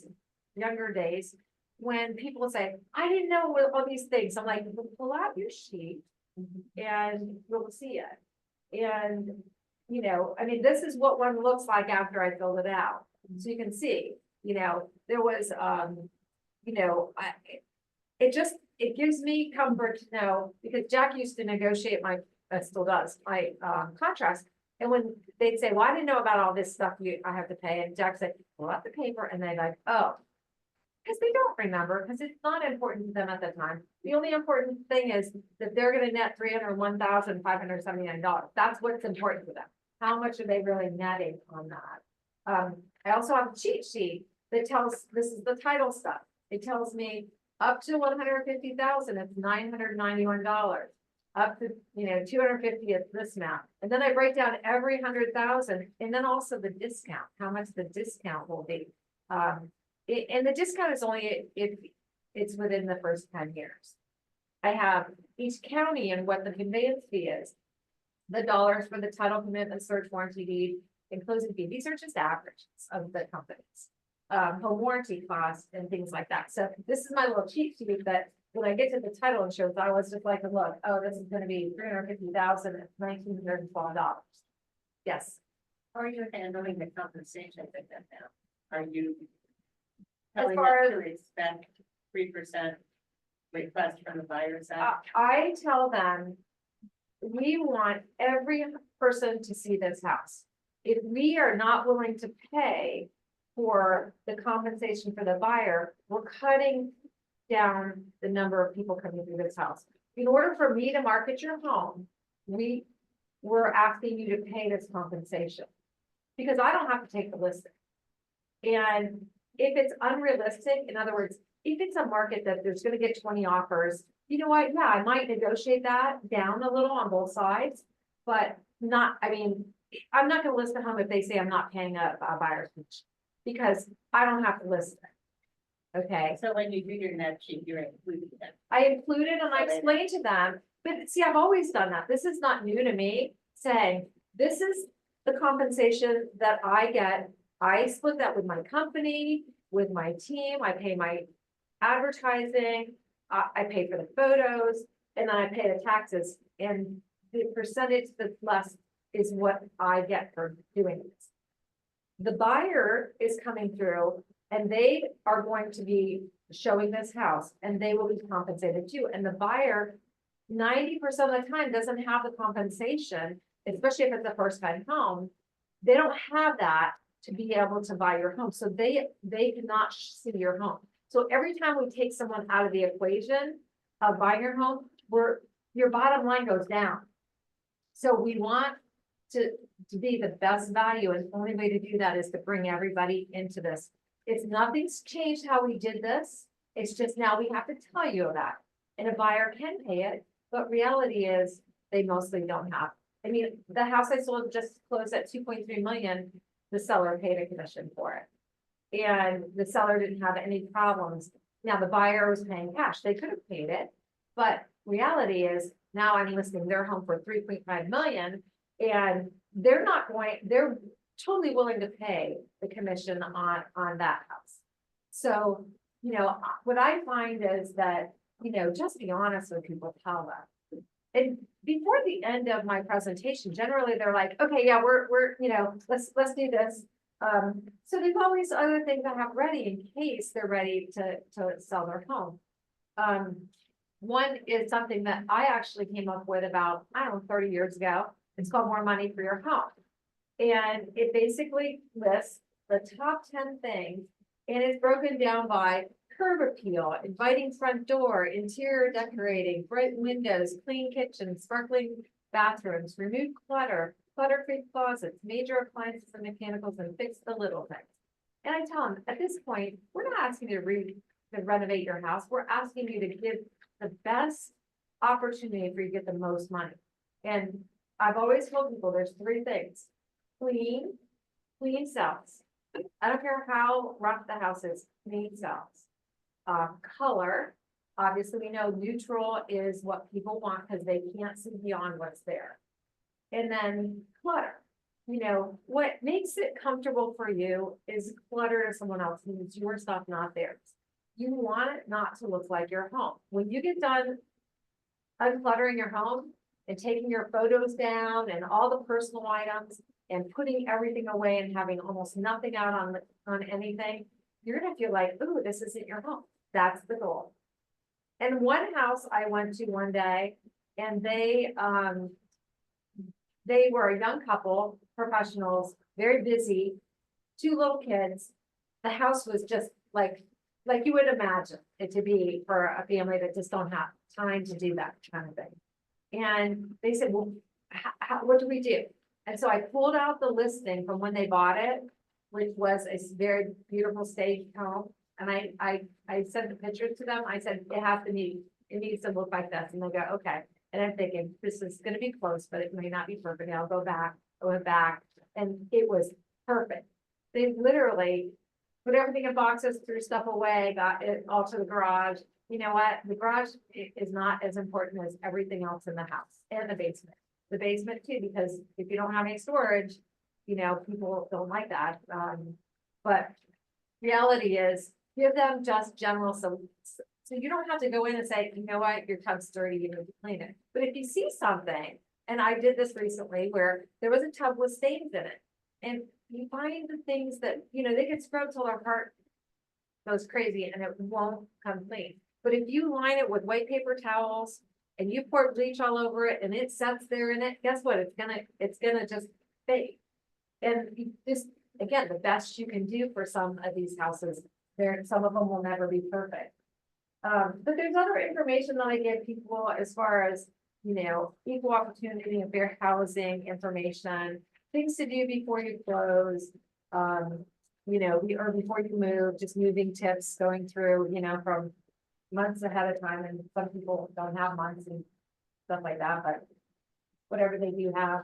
younger days, when people say, I didn't know what all these things. I'm like, well, pull out your sheet and we'll see it. And, this is what one looks like after I filled it out. So you can see, there was, it gives me comfort to know, because Jack used to negotiate still does, my contracts. And when they'd say, well, I didn't know about all this stuff I have to pay. And Jack said, pull out the paper, and they're like, oh, because they don't remember, because it's not important to them at the time. The only important thing is that they're going to net $301,579. That's what's important to them. How much are they really netting on that? I also have a cheat sheet that tells, this is the title stuff. It tells me up to 150,000, it's $991. Up to, 250 at this amount. And then I break down every 100,000, and then also the discount, how much the discount will be. And the discount is only if it's within the first 10 years. I have each county and what the conveyance fee is, the dollars for the title commitment, search warranty deed, and closing fee. These are just averages of the companies. Home warranty costs and things like that. So this is my little cheat sheet that when I get to the title insurance, I was just like, look, oh, this is going to be $350,000 at $1,912. Yes. How are you handling the compensation with them now? Are you As telling far them to expect 3% request from the buyer side? I tell them, we want every person to see this house. If we are not willing to pay for the compensation for the buyer, we're cutting down the number of people coming through this house. In order for me to market your home, we're asking you to pay this compensation, because I don't have to take the listing. And if it's unrealistic, in other words, if it's a market that there's going to get 20 offers, you know what? Yeah, I might negotiate that down a little on both sides, but I'm not going to list a home if they say I'm not paying a buyer's commission, because I don't have to list it. Okay, So when you do your net sheet, you're including that. I included and I explained to them, but see, I've always done that. This is not new to me, saying, this is the compensation that I get. I split that with my company, with my team, I pay my advertising, I pay for the photos, and then I pay the taxes, and the percentage that's less is what I get for doing this. The buyer is coming through and they are going to be showing this house and they will be compensated too. And the buyer, 90% of the time doesn't have the compensation, especially if it's a first time home. They don't have that to be able to buy your home. So they cannot see your home. So every time we take someone out of the equation of buying your home, your bottom line goes down. So we want to be the best value, and the only way to do that is to bring everybody into this. It's nothing's changed how we did this. It's just now we have to tell you that. And a buyer can pay it, but reality is they mostly don't have. I mean, the house I sold just closed at 2.3 million. The seller paid a commission for it. And the seller didn't have any problems. Now the buyer was paying cash. They could have paid it, but reality is now I'm listing their home for 3.5 million. And they're totally willing to pay the commission on that house. So, what I find is that, just be honest with people, tell them. And before the end of my presentation, generally they're like, okay, yeah, we're, let's do this. So there's always other things I have ready in case they're ready to sell their home. One is something that I actually came up with about, 30 years ago. It's called More Money for Your Home. And it basically lists the top 10 things, and it's broken down by curb appeal, inviting front door, interior decorating, bright windows, clean kitchen, sparkling bathrooms, remove clutter, clutter-free closets, major appliances and mechanicals, and fix the little things. And I tell them, at this point, we're not asking you to renovate your house. We're asking you to give the best opportunity for you to get the most money. And I've always told people there's 3 things. Clean sells. I don't care how rough the house is, clean sells. Color, obviously we know neutral is what people want because they can't see beyond what's there. And then clutter. What makes it comfortable for you is clutter to someone else, means your stuff, not theirs. You want it not to look like your home. When you get done uncluttering your home and taking your photos down and all the personal items and putting everything away and having almost nothing out on anything, you're gonna feel like, ooh, this isn't your home. That's the goal. And one house I went to one day, and they were a young couple, professionals, very busy, 2 little kids. The house was just like you would imagine it to be for a family that just don't have time to do that kind of thing. And they said, well, what do we do? And so I pulled out the listing from when they bought it, which was a very beautiful staged home. And I sent the pictures to them. I said, it needs to look like this. And they go, okay. And I'm thinking, this is gonna be close, but it may not be perfect. I'll go back. I went back and it was perfect. They literally put everything in boxes, threw stuff away, got it all to the garage. You know what? The garage is not as important as everything else in the house, and the basement. The basement too, because if you don't have any storage, people don't like that. But reality is, give them just general, so you don't have to go in and say, you know what, your tub's dirty, you need to clean it. But if you see something, and I did this recently where there was a tub with stains in it, and you find the things that, they get scrubbed till their heart goes crazy and it won't come clean. But if you line it with white paper towels and you pour bleach all over it and it sets there in it, guess what? It's gonna just fade. And just, again, the best you can do for some of these houses, some of them will never be perfect. But there's other information that I give people as far as, equal opportunity and fair housing information, things to do before you close, or before you move, just moving tips going through, from months ahead of time. And some people don't have months and stuff like that, but whatever they do have.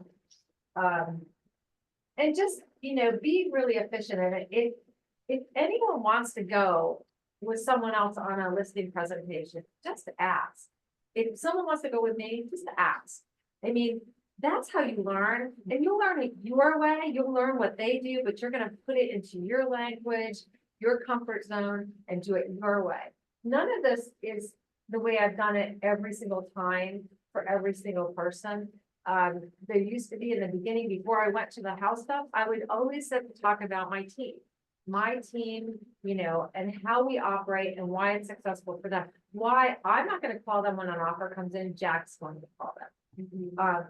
And just, be really efficient in it. If anyone wants to go with someone else on a listing presentation, just ask. If someone wants to go with me, just ask. I mean, that's how you learn, and you'll learn it your way, you'll learn what they do, but you're gonna put it into your language, your comfort zone, and do it your way. None of this is the way I've done it every single time for every single person. There used to be in the beginning, before I went to the house stuff, I would always sit to talk about my team. My team, you know, and how we operate and why it's successful for them. Why I'm not gonna call them when an offer comes in, Jack's going to call them.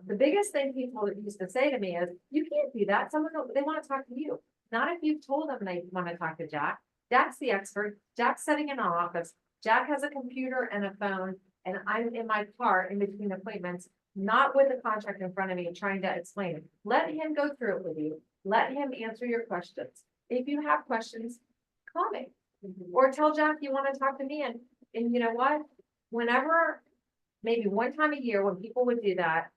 The biggest thing people used to say to me is, you can't do that. They want to talk to you. Not if you've told them they want to talk to Jack. Jack's the expert. Jack's sitting in an office. Jack has a computer and a phone, and I'm in my car in between appointments, not with the contract in front of me, trying to explain it. Let him go through it with you. Let him answer your questions. If you have questions, call me. Or tell Jack you want to talk to me, and you know what? Whenever, maybe one time a year when people would do that,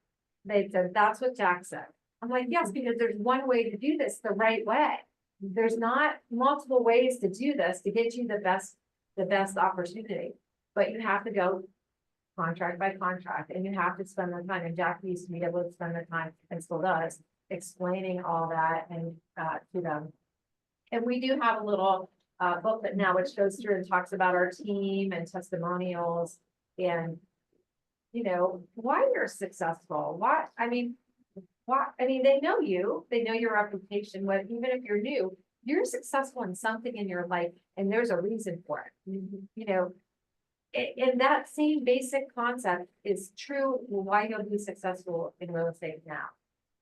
they said, that's what Jack said. I'm like, yes, because there's one way to do this the right way. There's not multiple ways to do this to get you the best opportunity. But you have to go contract by contract, and you have to spend the time, and Jack used to be able to spend the time, and still does, explaining all that and to them. And we do have a little booklet now which goes through and talks about our team and testimonials and, you know, why you're successful, they know you, they know your reputation, what, even if you're new, you're successful in something in your life and there's a reason for it. You know, and that same basic concept is true why you'll be successful in real estate now.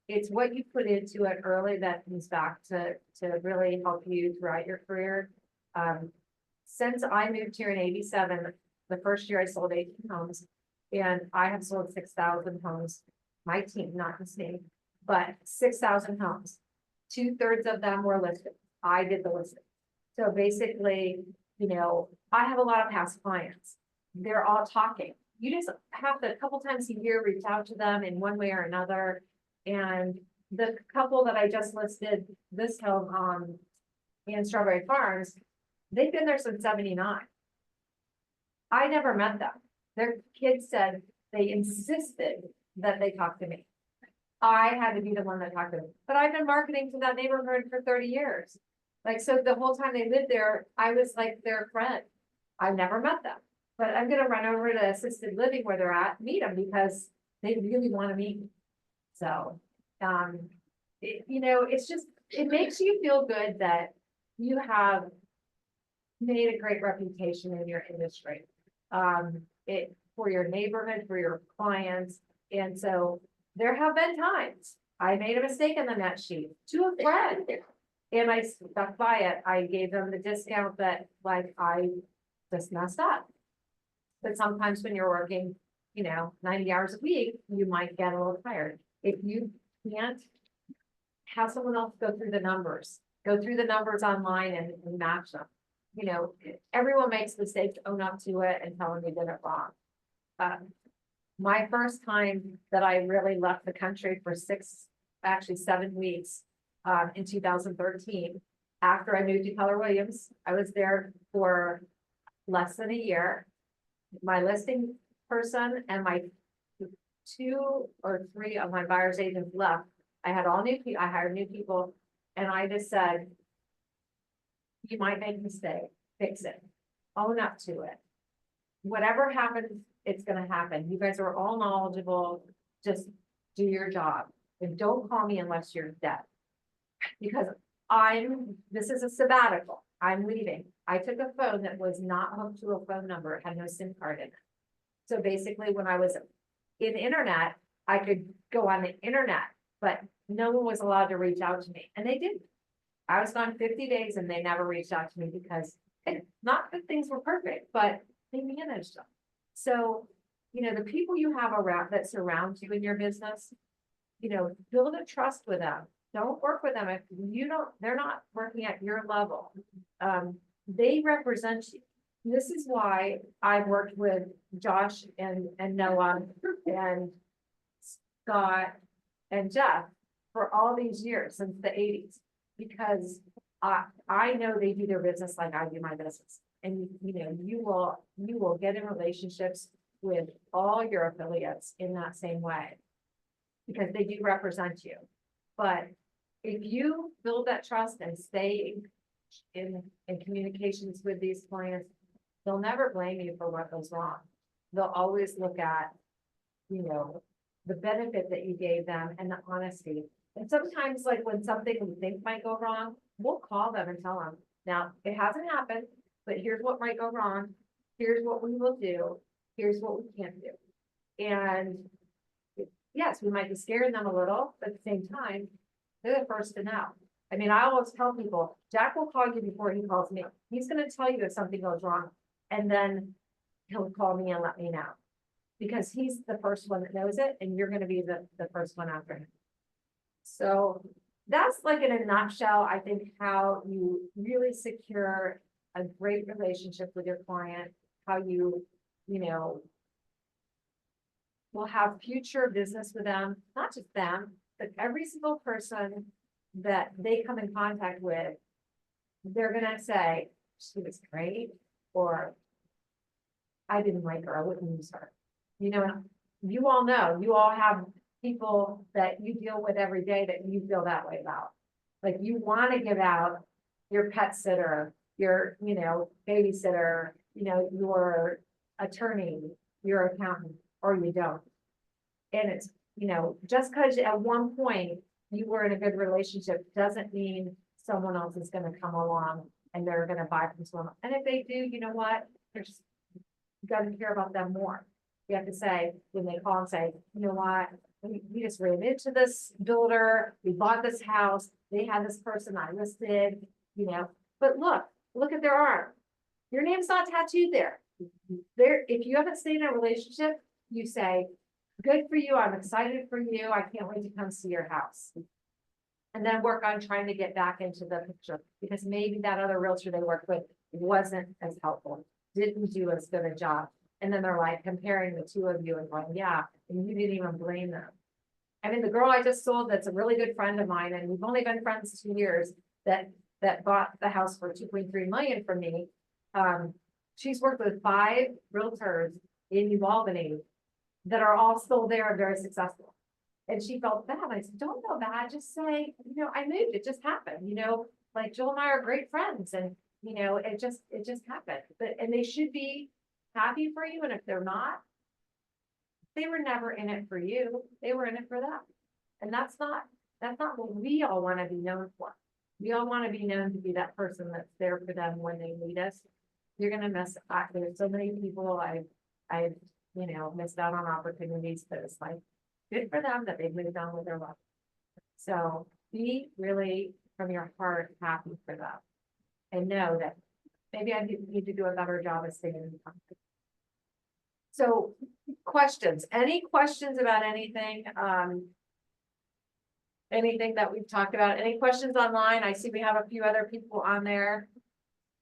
It's what you put into it early that comes back to really help you throughout your career. Since I moved here in '87, the first year I sold 18 homes, and I have sold 6,000 homes. My team, not just me, but 6,000 homes. 2/3 of them were listed. I did the listing. So basically, you know, I have a lot of past clients. They're all talking. You just have to, a couple times a year, reach out to them in one way or another. And the couple that I just listed this home in Strawberry Farms, they've been there since '79. I never met them. Their kids said they insisted that they talk to me. I had to be the one that talked to them, but I've been marketing to that neighborhood for 30 years. Like, so the whole time they lived there, I was like their friend. I've never met them, but I'm gonna run over to assisted living where they're at, meet them because they really want to meet me. So, you know, it's just, it makes you feel good that you have made a great reputation in your industry. For your neighborhood, for your clients. And so there have been times I made a mistake in the net sheet to a friend. And I stuck by it. I gave them the discount that like I just messed up. But sometimes when you're working, you know, 90 hours a week, you might get a little tired. If you can't, have someone else go through the numbers online and match them. You know, everyone makes mistakes, own up to it and tell them you did it wrong. My first time that I really left the country for 7 weeks, in 2013, after I moved to Keller Williams, I was there for less than a year. My listing person and my 2 or 3 of my buyer's agents left. I had all new people, I hired new people, and I just said, you might make a mistake, fix it, own up to it. Whatever happens, it's gonna happen. You guys are all knowledgeable, just do your job. And don't call me unless you're dead. Because this is a sabbatical, I'm leaving. I took a phone that was not hooked to a phone number, it had no SIM card in it. So basically, when I was in internet, I could go on the internet, but no one was allowed to reach out to me, and they didn't. I was gone 50 days and they never reached out to me because not that things were perfect, but they managed them. So, you know, the people you have around that surround you in your business, you know, build a trust with them. Don't work with them if they're not working at your level. They represent you. This is why I've worked with Josh and Noah and Scott and Jeff for all these years since the '80s, because I know they do their business like I do my business. And, you will get in relationships with all your affiliates in that same way. Because they do represent you. But if you build that trust and stay in communications with these clients, they'll never blame you for what goes wrong. They'll always look at, the benefit that you gave them and the honesty. And sometimes, like when something we think might go wrong, we'll call them and tell them, now, it hasn't happened, but here's what might go wrong. Here's what we will do. Here's what we can't do. And yes, we might be scaring them a little, but at the same time, they're the first to know. I mean, I always tell people, Jack will call you before he calls me. He's gonna tell you if something goes wrong, and then he'll call me and let me know. Because he's the first one that knows it, and you're gonna be the first one after him. So that's like in a nutshell, I think, how you really secure a great relationship with your client, how you will have future business with them, not just them, but every single person that they come in contact with, they're gonna say, she was great, or I didn't like her, I wouldn't use her. You all know, you all have people that you deal with every day that you feel that way about. Like you wanna give out your pet sitter, your, babysitter, your attorney, your accountant, or you don't. And it's, just because at one point you were in a good relationship doesn't mean someone else is gonna come along and they're gonna buy from someone else. And if they do, you know what? They're just, you gotta care about them more. You have to say, when they call and say, you know what? We just ran into this builder, we bought this house, they had this person I listed, but look at their arm. Your name's not tattooed there. If you haven't stayed in a relationship, you say, good for you, I'm excited for you, I can't wait to come see your house. And then work on trying to get back into the picture, because maybe that other realtor they worked with wasn't as helpful, didn't do as good a job. And then they're like comparing the two of you and going, yeah, and you didn't even blame them. I mean, the girl I just sold, that's a really good friend of mine, and we've only been friends 2 years, that bought the house for 2.3 million from me. She's worked with 5 realtors in New Albany that are all still there and very successful. And she felt bad. I said, don't feel bad. Just say, I moved. It just happened. Like Joel and I are great friends, and it just happened. And they should be happy for you. And if they're not, they were never in it for you. They were in it for them. And that's not what we all want to be known for. We all want to be known to be that person that's there for them when they need us. You're gonna miss. There's so many people I've missed out on opportunities, but it's like good for them that they've moved on with their life. So be really from your heart happy for them, and know that maybe I need to do a better job of staying in contact. So questions, any questions about anything? Anything that we've talked about? Any questions online? I see we have a few other people on there.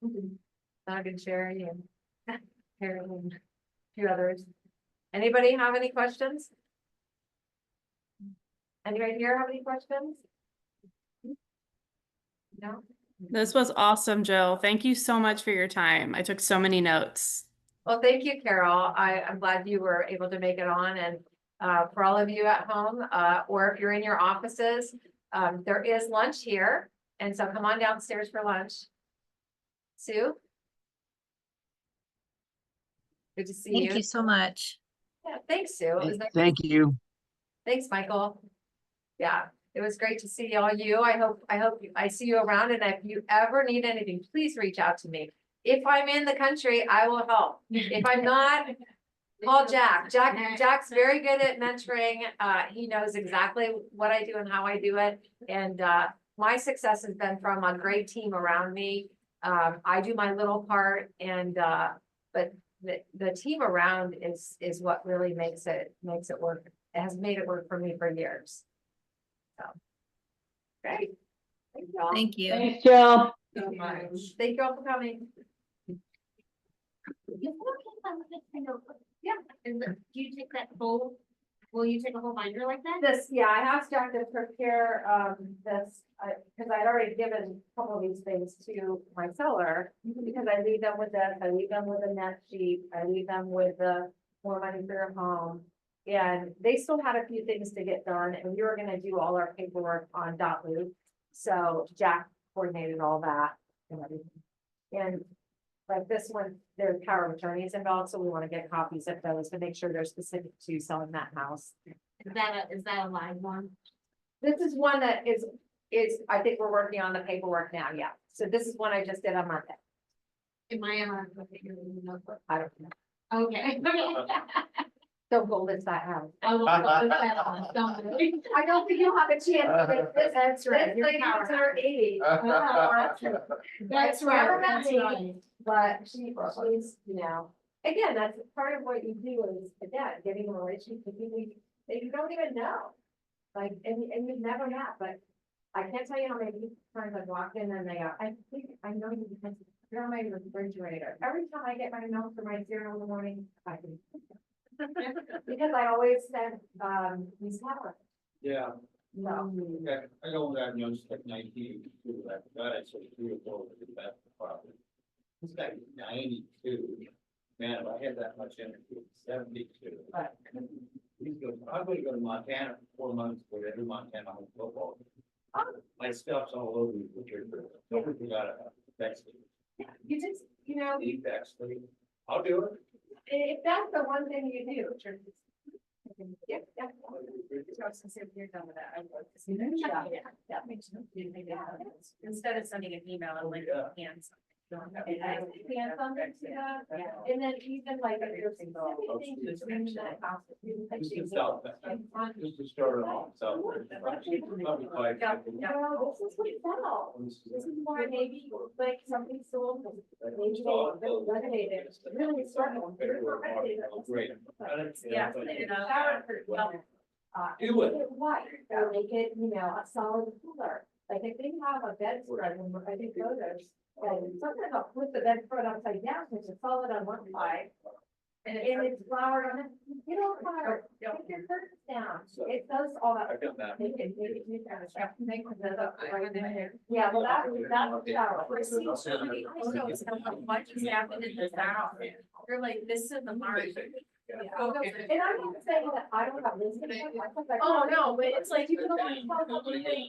Doug and Sherry and Karen and a few others. Anybody have any questions? Anybody here have any questions? No? This was awesome, Jill. Thank you so much for your time. I took so many notes. Well, thank you, Carol. I'm glad you were able to make it on, and for all of you at home, or if you're in your offices, there is lunch here, and so come on downstairs for lunch. Sue? Good to see you. Thank you so much. Yeah, thanks, Sue. It was nice. Thank you. Thanks, Michael. Yeah, it was great to see all you. I hope I see you around, and if you ever need anything, please reach out to me. If I'm in the country, I will help. If I'm not, call Jack. Jack's very good at mentoring. He knows exactly what I do and how I do it. And my success has been from a great team around me. I do my little part, and but the team around is what really makes it work. It has made it work for me for years. So great. Thank you all. Thank you. Thanks, Jill. So much. Thank you all for coming. Yeah, and do you take that full Will you take a whole binder like that? This, yeah, I asked Jack to prepare, this, because I'd already given a couple of these things to my seller. Because I leave them with this, I leave them with a net sheet, I leave them with the more money for your home. And they still had a few things to get done, and we were gonna do all our paperwork on .loop. So Jack coordinated all that and everything. And like this one, there's power of attorneys involved, so we want to get copies of those to make sure they're specific to selling that house. Is that a live one? This is one that I think we're working on the paperwork now, yeah. So this is one I just did on Monday. Am I on the notebook? I don't know. Okay. Don't go list that house. I will put that on, don't worry. I don't think you'll have a chance to get this. That's right, This you're lady's in powerful. her 80s. That's Never right, met that's me, right. But she's, you know, again, that's part of what you do is, again, getting a relationship with people that you don't even know. Like, and you've never met, but I can't tell you how many times I've walked in and they go, I think I know you because you're on my refrigerator. Every time I get my milk for my cereal in the morning, I can. Because I always send, these flowers. Yeah, So, okay, I go that, you know, it's like 1982, that guy, so 3 or 4 with the back property. This guy is 92, man, if I had that much energy, 72. Right. He's going, I'm gonna go to Montana for 4 months, for every Montana home football. My stuff's all over the refrigerator, don't forget about text me. you just, you know, He text me, I'll do it. if that's the one thing you do. Yep, that's. You're done with that. I would like to see that. Yeah, that makes sense. Instead of sending an email and like hands. Yeah, something to that. And then even like if there's specific things you bring to that house. Just to sell that, just to start it off, so. No, this is what it sells. This is why maybe like something sold, maybe they renovated, really struggled. Great. Yeah. Do it. Make it white, or make it, you know, a solid color. Like if they have a bedspread, and I think photos, and sometimes I'll flip the bedspread upside down, so it's solid on one side. And it's flowered on it, you don't flower, take your curtains down, it does all that. I've done that. Make it you kind of stuff, make it up right there. Yeah, well, that's a shower. I've seen so many photos of what just happened in this house. You're like, this is the mark. And I'm not saying that I don't have this. Oh, no, but it's like you can only.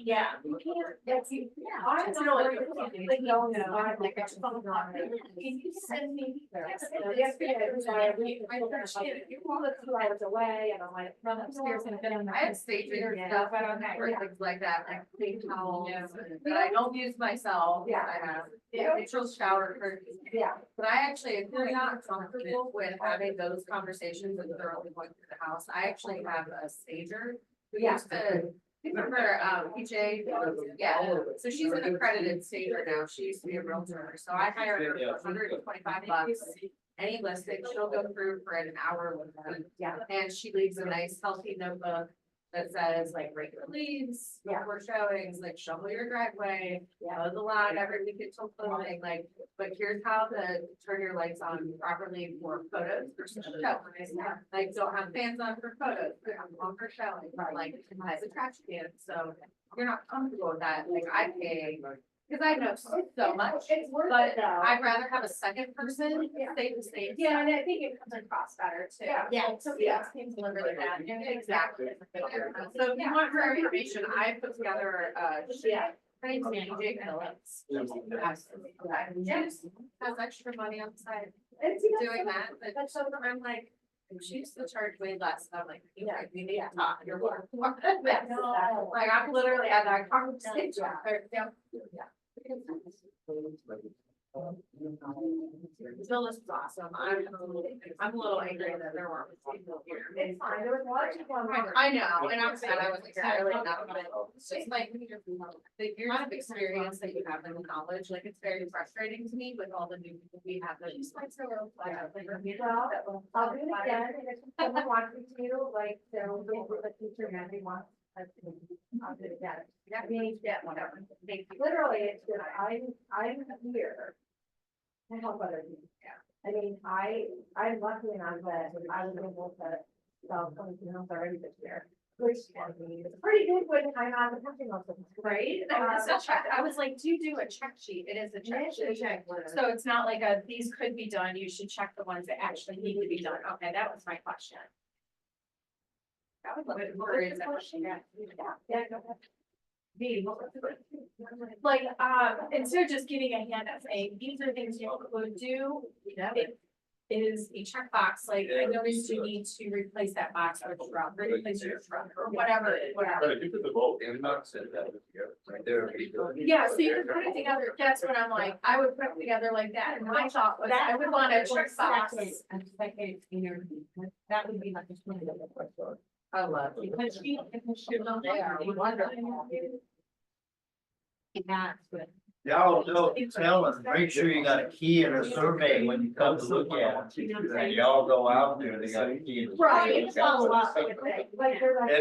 Yeah. You can't, that's you. I It's don't not know. like- Like, no, no, I'm like, it's something on it. Can you send me? Yesterday, my first kid, you're one of 2 hours away, and I'm like, run upstairs and get on. I have staging and stuff, I don't have things like that, like clean towels, that I don't use myself. Yeah. I have neutral shower curtains. Yeah. But I actually, if you're not comfortable with having those conversations and thoroughly going through the house, I actually have a stager who used to, remember, PJ? Yeah, so she's an accredited stager now. She used to be a realtor, so I hired her for $125. Any listing, she'll go through for an hour with them. Yeah. And she leaves a nice healthy notebook that says like regular leaves, Yeah. for showings, like shovel your driveway, mow the lawn every week until closing, like, but here's how to turn your lights on properly for photos versus showings. Like, don't have fans on for photos, but have them on for showing, like, it has a trash can, so if you're not comfortable with that, like, I pay, because I know so much, It's worth but it though. I'd rather have a second person say the same. Yeah, and I think it comes across better too. Yeah. So yeah, it seems really bad. Exactly. So if you want her information, I put together, Yeah. her name's DJ Phillips. Just has extra money on the side doing that, but so I'm like, she used to charge way less, and I'm like, yeah, you need to talk, you're worth more than this. Like, I'm literally at that conversation. Yeah. Phyllis is awesome. I'm a little angry that there weren't people here. It's fine, there was a lot of people on. I know, and I'm sad I was entirely not, but it's just like, the years of experience that you have and the knowledge, like, it's very frustrating to me with all the new people we have that just like so. Well, I'll do it again, and if someone wants me to, like, so with the future, and everyone. I'll do it again. That means, yeah, whatever. Literally, it's just, I'm here to help other people. I mean, I'm lucky enough that I was able to So, already this year. Which is pretty good when I'm on the country most of the time. Right? I was like, do you do a check sheet? It is a check sheet. So it's not like these could be done, you should check the ones that actually need to be done. Okay, that was my question. That was what is that question? Yeah, go ahead. B, what was it? Like, instead of just giving a hand and saying, these are things you could do. It is a checkbox, like, I noticed you need to replace that box or truck, or replace your truck, or whatever. But you put the vote in, not send that together, right there. Yeah, so you can put it together, that's what I'm like, I would put it together like that, and my thought was, I would want a checkbox. That would be like a swing of the question. I love. Because she don't, they are wonderful. That's good. Y'all know, tell us, make sure you got a key in a survey when you come to look at it. And y'all go out there, they got a key. Right, it's all a lot. Ed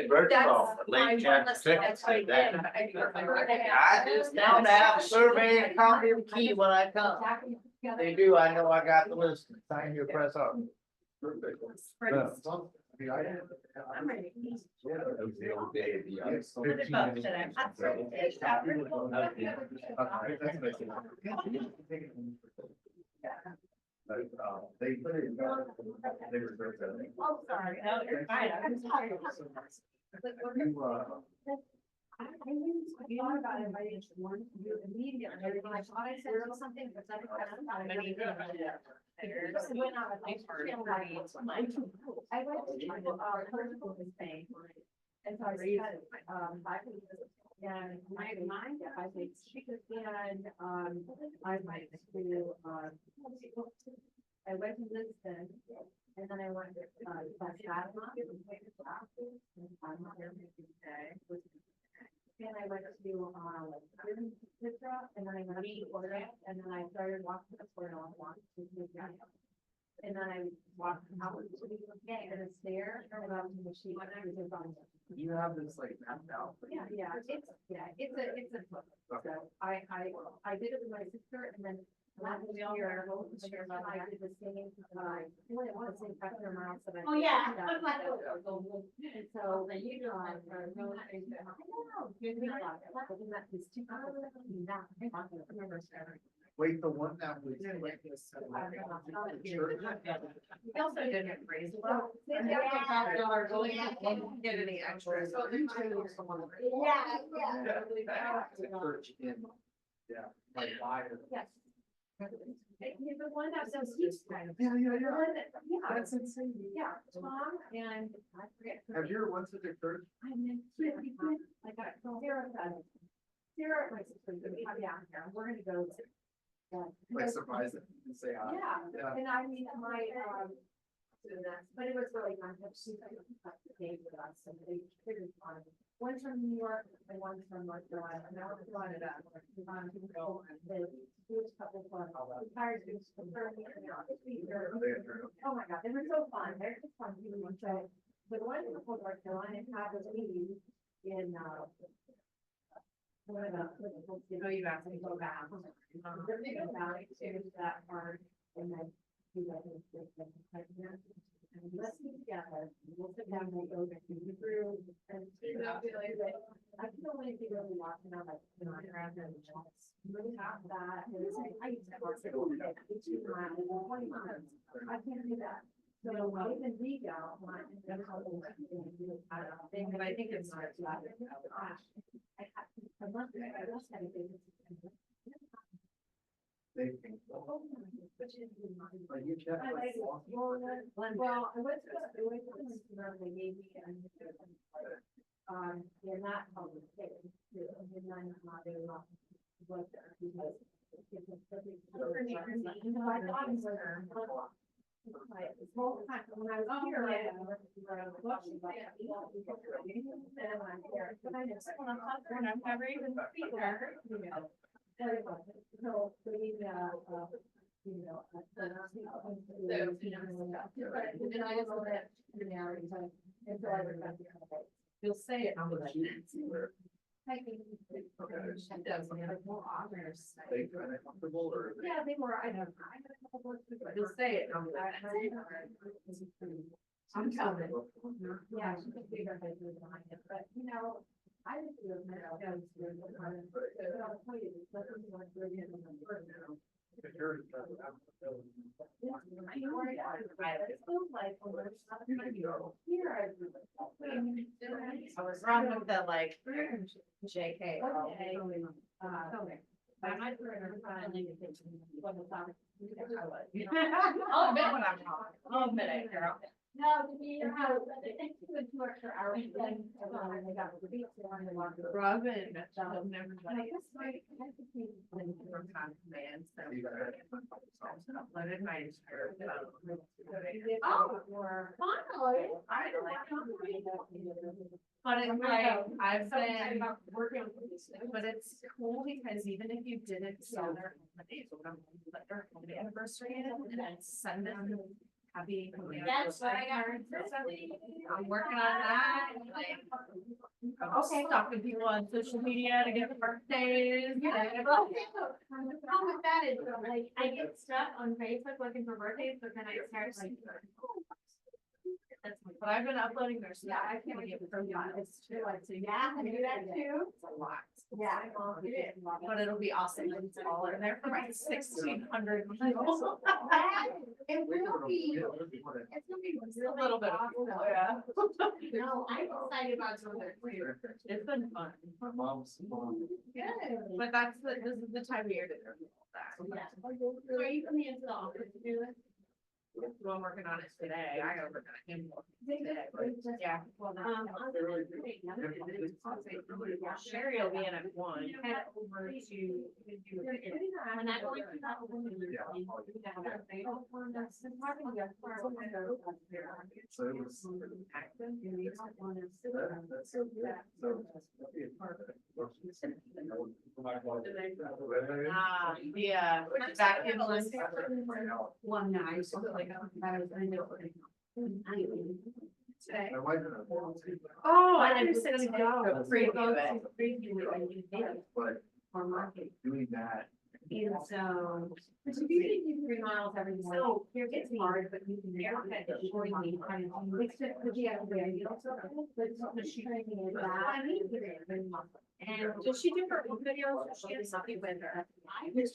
Birchall, late chapter six said that. I just now have a survey and copy of the key when I come. They do, I know I got the list, sign your press off. I'm ready. That was the old day of the ice. They put it, they reserved that. Oh, sorry, no, you're fine. I'm sorry. I thought about inviting one to do immediately, I thought I said something, but then I went out with my I went to political thing. And so I spent, 5 weeks, and my mind, I think, and, I went to, I went to Lisbon, and then I went to, and I went to, and then I went to Florida, and then I started walking to Florida and then I walked out to the game and it's there, and I'm the machine. You have this like mapped out. It's a book. So I did it with my sister, and then last year, I did the same, I want to say customer miles that I. Oh, yeah. And so then you know, I know. Wait, the one that was. We also did it raise. Well, going and get any extra. So they're two. Search in, yeah, like why. Yes. The one that says he's kind of. Yeah. Yeah. That's insane. Yeah, Tom and I forget. her Have you ever went to the church? I mean, I got Sarah, my sister, yeah, we're gonna go to. Like surprise them and say hi. Yeah, and I mean, my, but it was really fun, she's like, stayed with us, and they figured fun. One's from New York, and one's from North Carolina, and now we're going to that. The Jewish couple from, retired Jews from Berkeley, oh my God, they were so fun, they're just fun, so, but one from North Carolina had a meeting in, one of the, you asked me to go back. They're thinking about it too, that part, and then. And let's be together, we'll sit down and go through, and. I feel like they really want to know, like, around there, really have that, and it's like, I used to work for 2 miles, 20 miles, I can't do that. So even we go, but I think it's not. I love it. I just had a big. They think. Like you check. Well, I went to, they gave me, they're not public, too, and then they're not, what, because. Whole time when I was here, I'm never even speak there. So, you know, and I just look at, and so I would. You'll say it on the. I think. It does, more honors. They kind of comfortable or? Yeah, they were, I don't know. You'll say it. I'm coming. Yeah, she could figure out how to do it behind it, but you know, I just do it now. But I'll tell you, this is what we're getting in the first now. It feels like when we're here, I was wrong with the like JK. Okay. I might finally what the topic. I'll admit when I'm wrong. I'll admit it, girl. No, you know how, I think 2 and 2 extra hours, then, they got the beats on the one. Robin, I've never And I guess my, from time command, so. Uploaded my shirt. oh, finally. I don't But it's like, I've been working, but it's cool because even if you didn't sell their companies, let their company anniversary in and then send them happy. That's what I got. I'm working on that, and, like, I'm stalking people on social media to get the birthdays. The problem with that is, like, I get stuck on Facebook looking for birthdays, but then I start like. But I've been uploading their stuff. Yeah, I can't get from that. It's true. So yeah, I do that too. It's a lot. Yeah. It is. But it'll be awesome when it's all in there for my 1,600 people. It will be. It's gonna be A little bit. awesome. Yeah. No, I'm excited about some of it. It's been fun. My mom's mom. Good. But this is the time of year to do that. Yeah. So are you coming into the office to do it? So I'm working on it today. I gotta work on it today. Yeah. Sherry will be in at 1. Head over to. And that going to that one. So it was. That's so good. So, that'd be a part of it. Ah, yeah. Vacuum list. One night. Today. My wife and I. Oh, I just said to go preview it. But Or market. doing that. And so, but if you can do 3 miles every morning, so it's hard, but you can never get the showing me kind of, except for the other way, but she training is that. And does she do her own videos or she has something with her?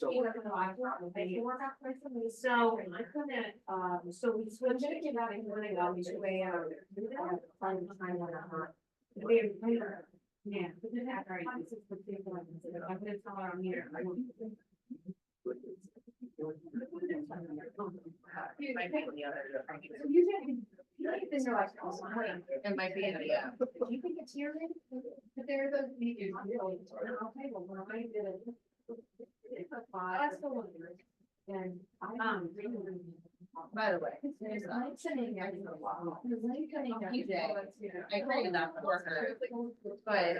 So I couldn't, so we switched it to that and when I got to a, time when yeah, but then after I, this is the thing that I'm gonna tell her I'm here. Might be the other. So usually, they're like, oh, It might be, yeah. do you think it's here? But there are those videos. Okay, well, when I did it. It's a 5. That's the one. And By the way. I'm sending everything a lot. I created that for her, but.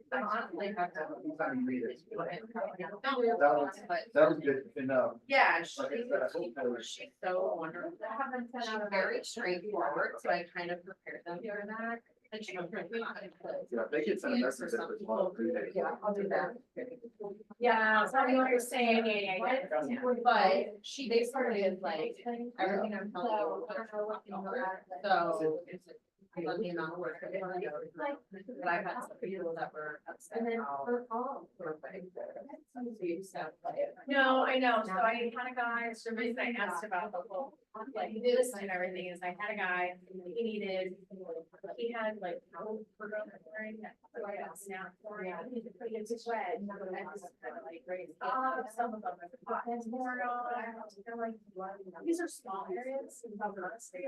I honestly have to. That was good to know. Yeah, Like I said, I hope that was- she's so wonderful. She's very straightforward, so I kind of prepared them for that. And she was really not gonna put. Yeah, they could send a message that was one of the days. Yeah, I'll do that. Yeah, so I know what you're saying, yeah, I get it. But they started like, everything I'm telling you. So. Let me not work. But I've had some people that were upset. And then about- for all. No, I know, so I had a guy, so the reason I asked about the whole, like, this and everything is I had a guy, he had like, wearing that, so I got snapped for him, he had put it into sweat, and I just kind of like raised up, some of them. There's more on, they're like, these are small areas, in honestly,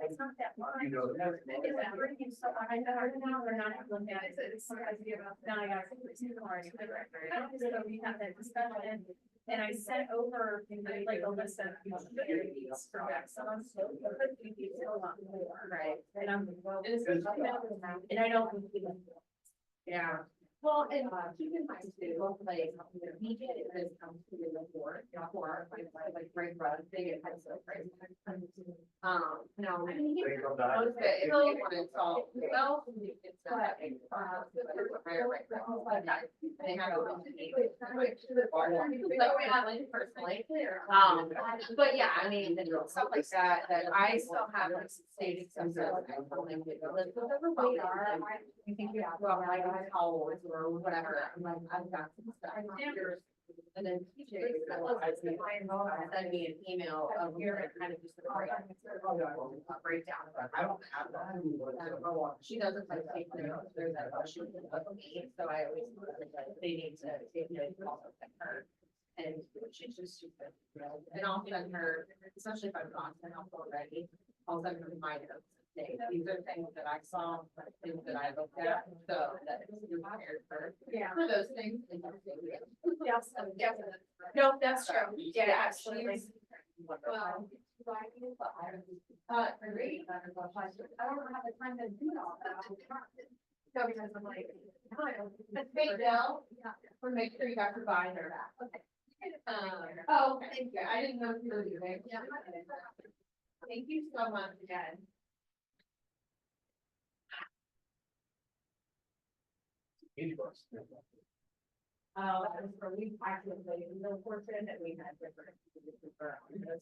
it's not that much. You know, Is that bringing so much, I know now they're not looking at it, it's sometimes you have, now I got. So we had that discussion, and I sent over like a list of communities for excellence. So it could be a lot more, right? And I'm, and I don't. Yeah, Well, and keep in mind too, like, we get it, this comes to the report, like, great run, they get kind of so crazy. No. They come back. Okay, it's only one install, well, it's not. They have a. Like, we have like personally, but yeah, I mean, stuff like that, that I still have like stated some stuff. You think you have, well, like, hours or whatever, I'm like, I've got some stuff. And then TJ send me an email of here, kind of just a breakdown. I don't have that. She doesn't like take notes, there's that question of me, so I always, they need to take notes also with her. And she's just stupid, and I'll send her, especially if I'm gone, and I'll already, I'll send her my notes. These are things that I saw, things that I looked at, so that it's prepared for those things. Yes, yes. No, that's true. Yeah, absolutely. Well, I don't have the time to do all that. So because I'm like, but hey, Bill, make sure you got your binder back. Okay. Oh, thank you. I didn't know if you were doing. Yeah. Thank you so much again. That was for we actually, no portion that we had different.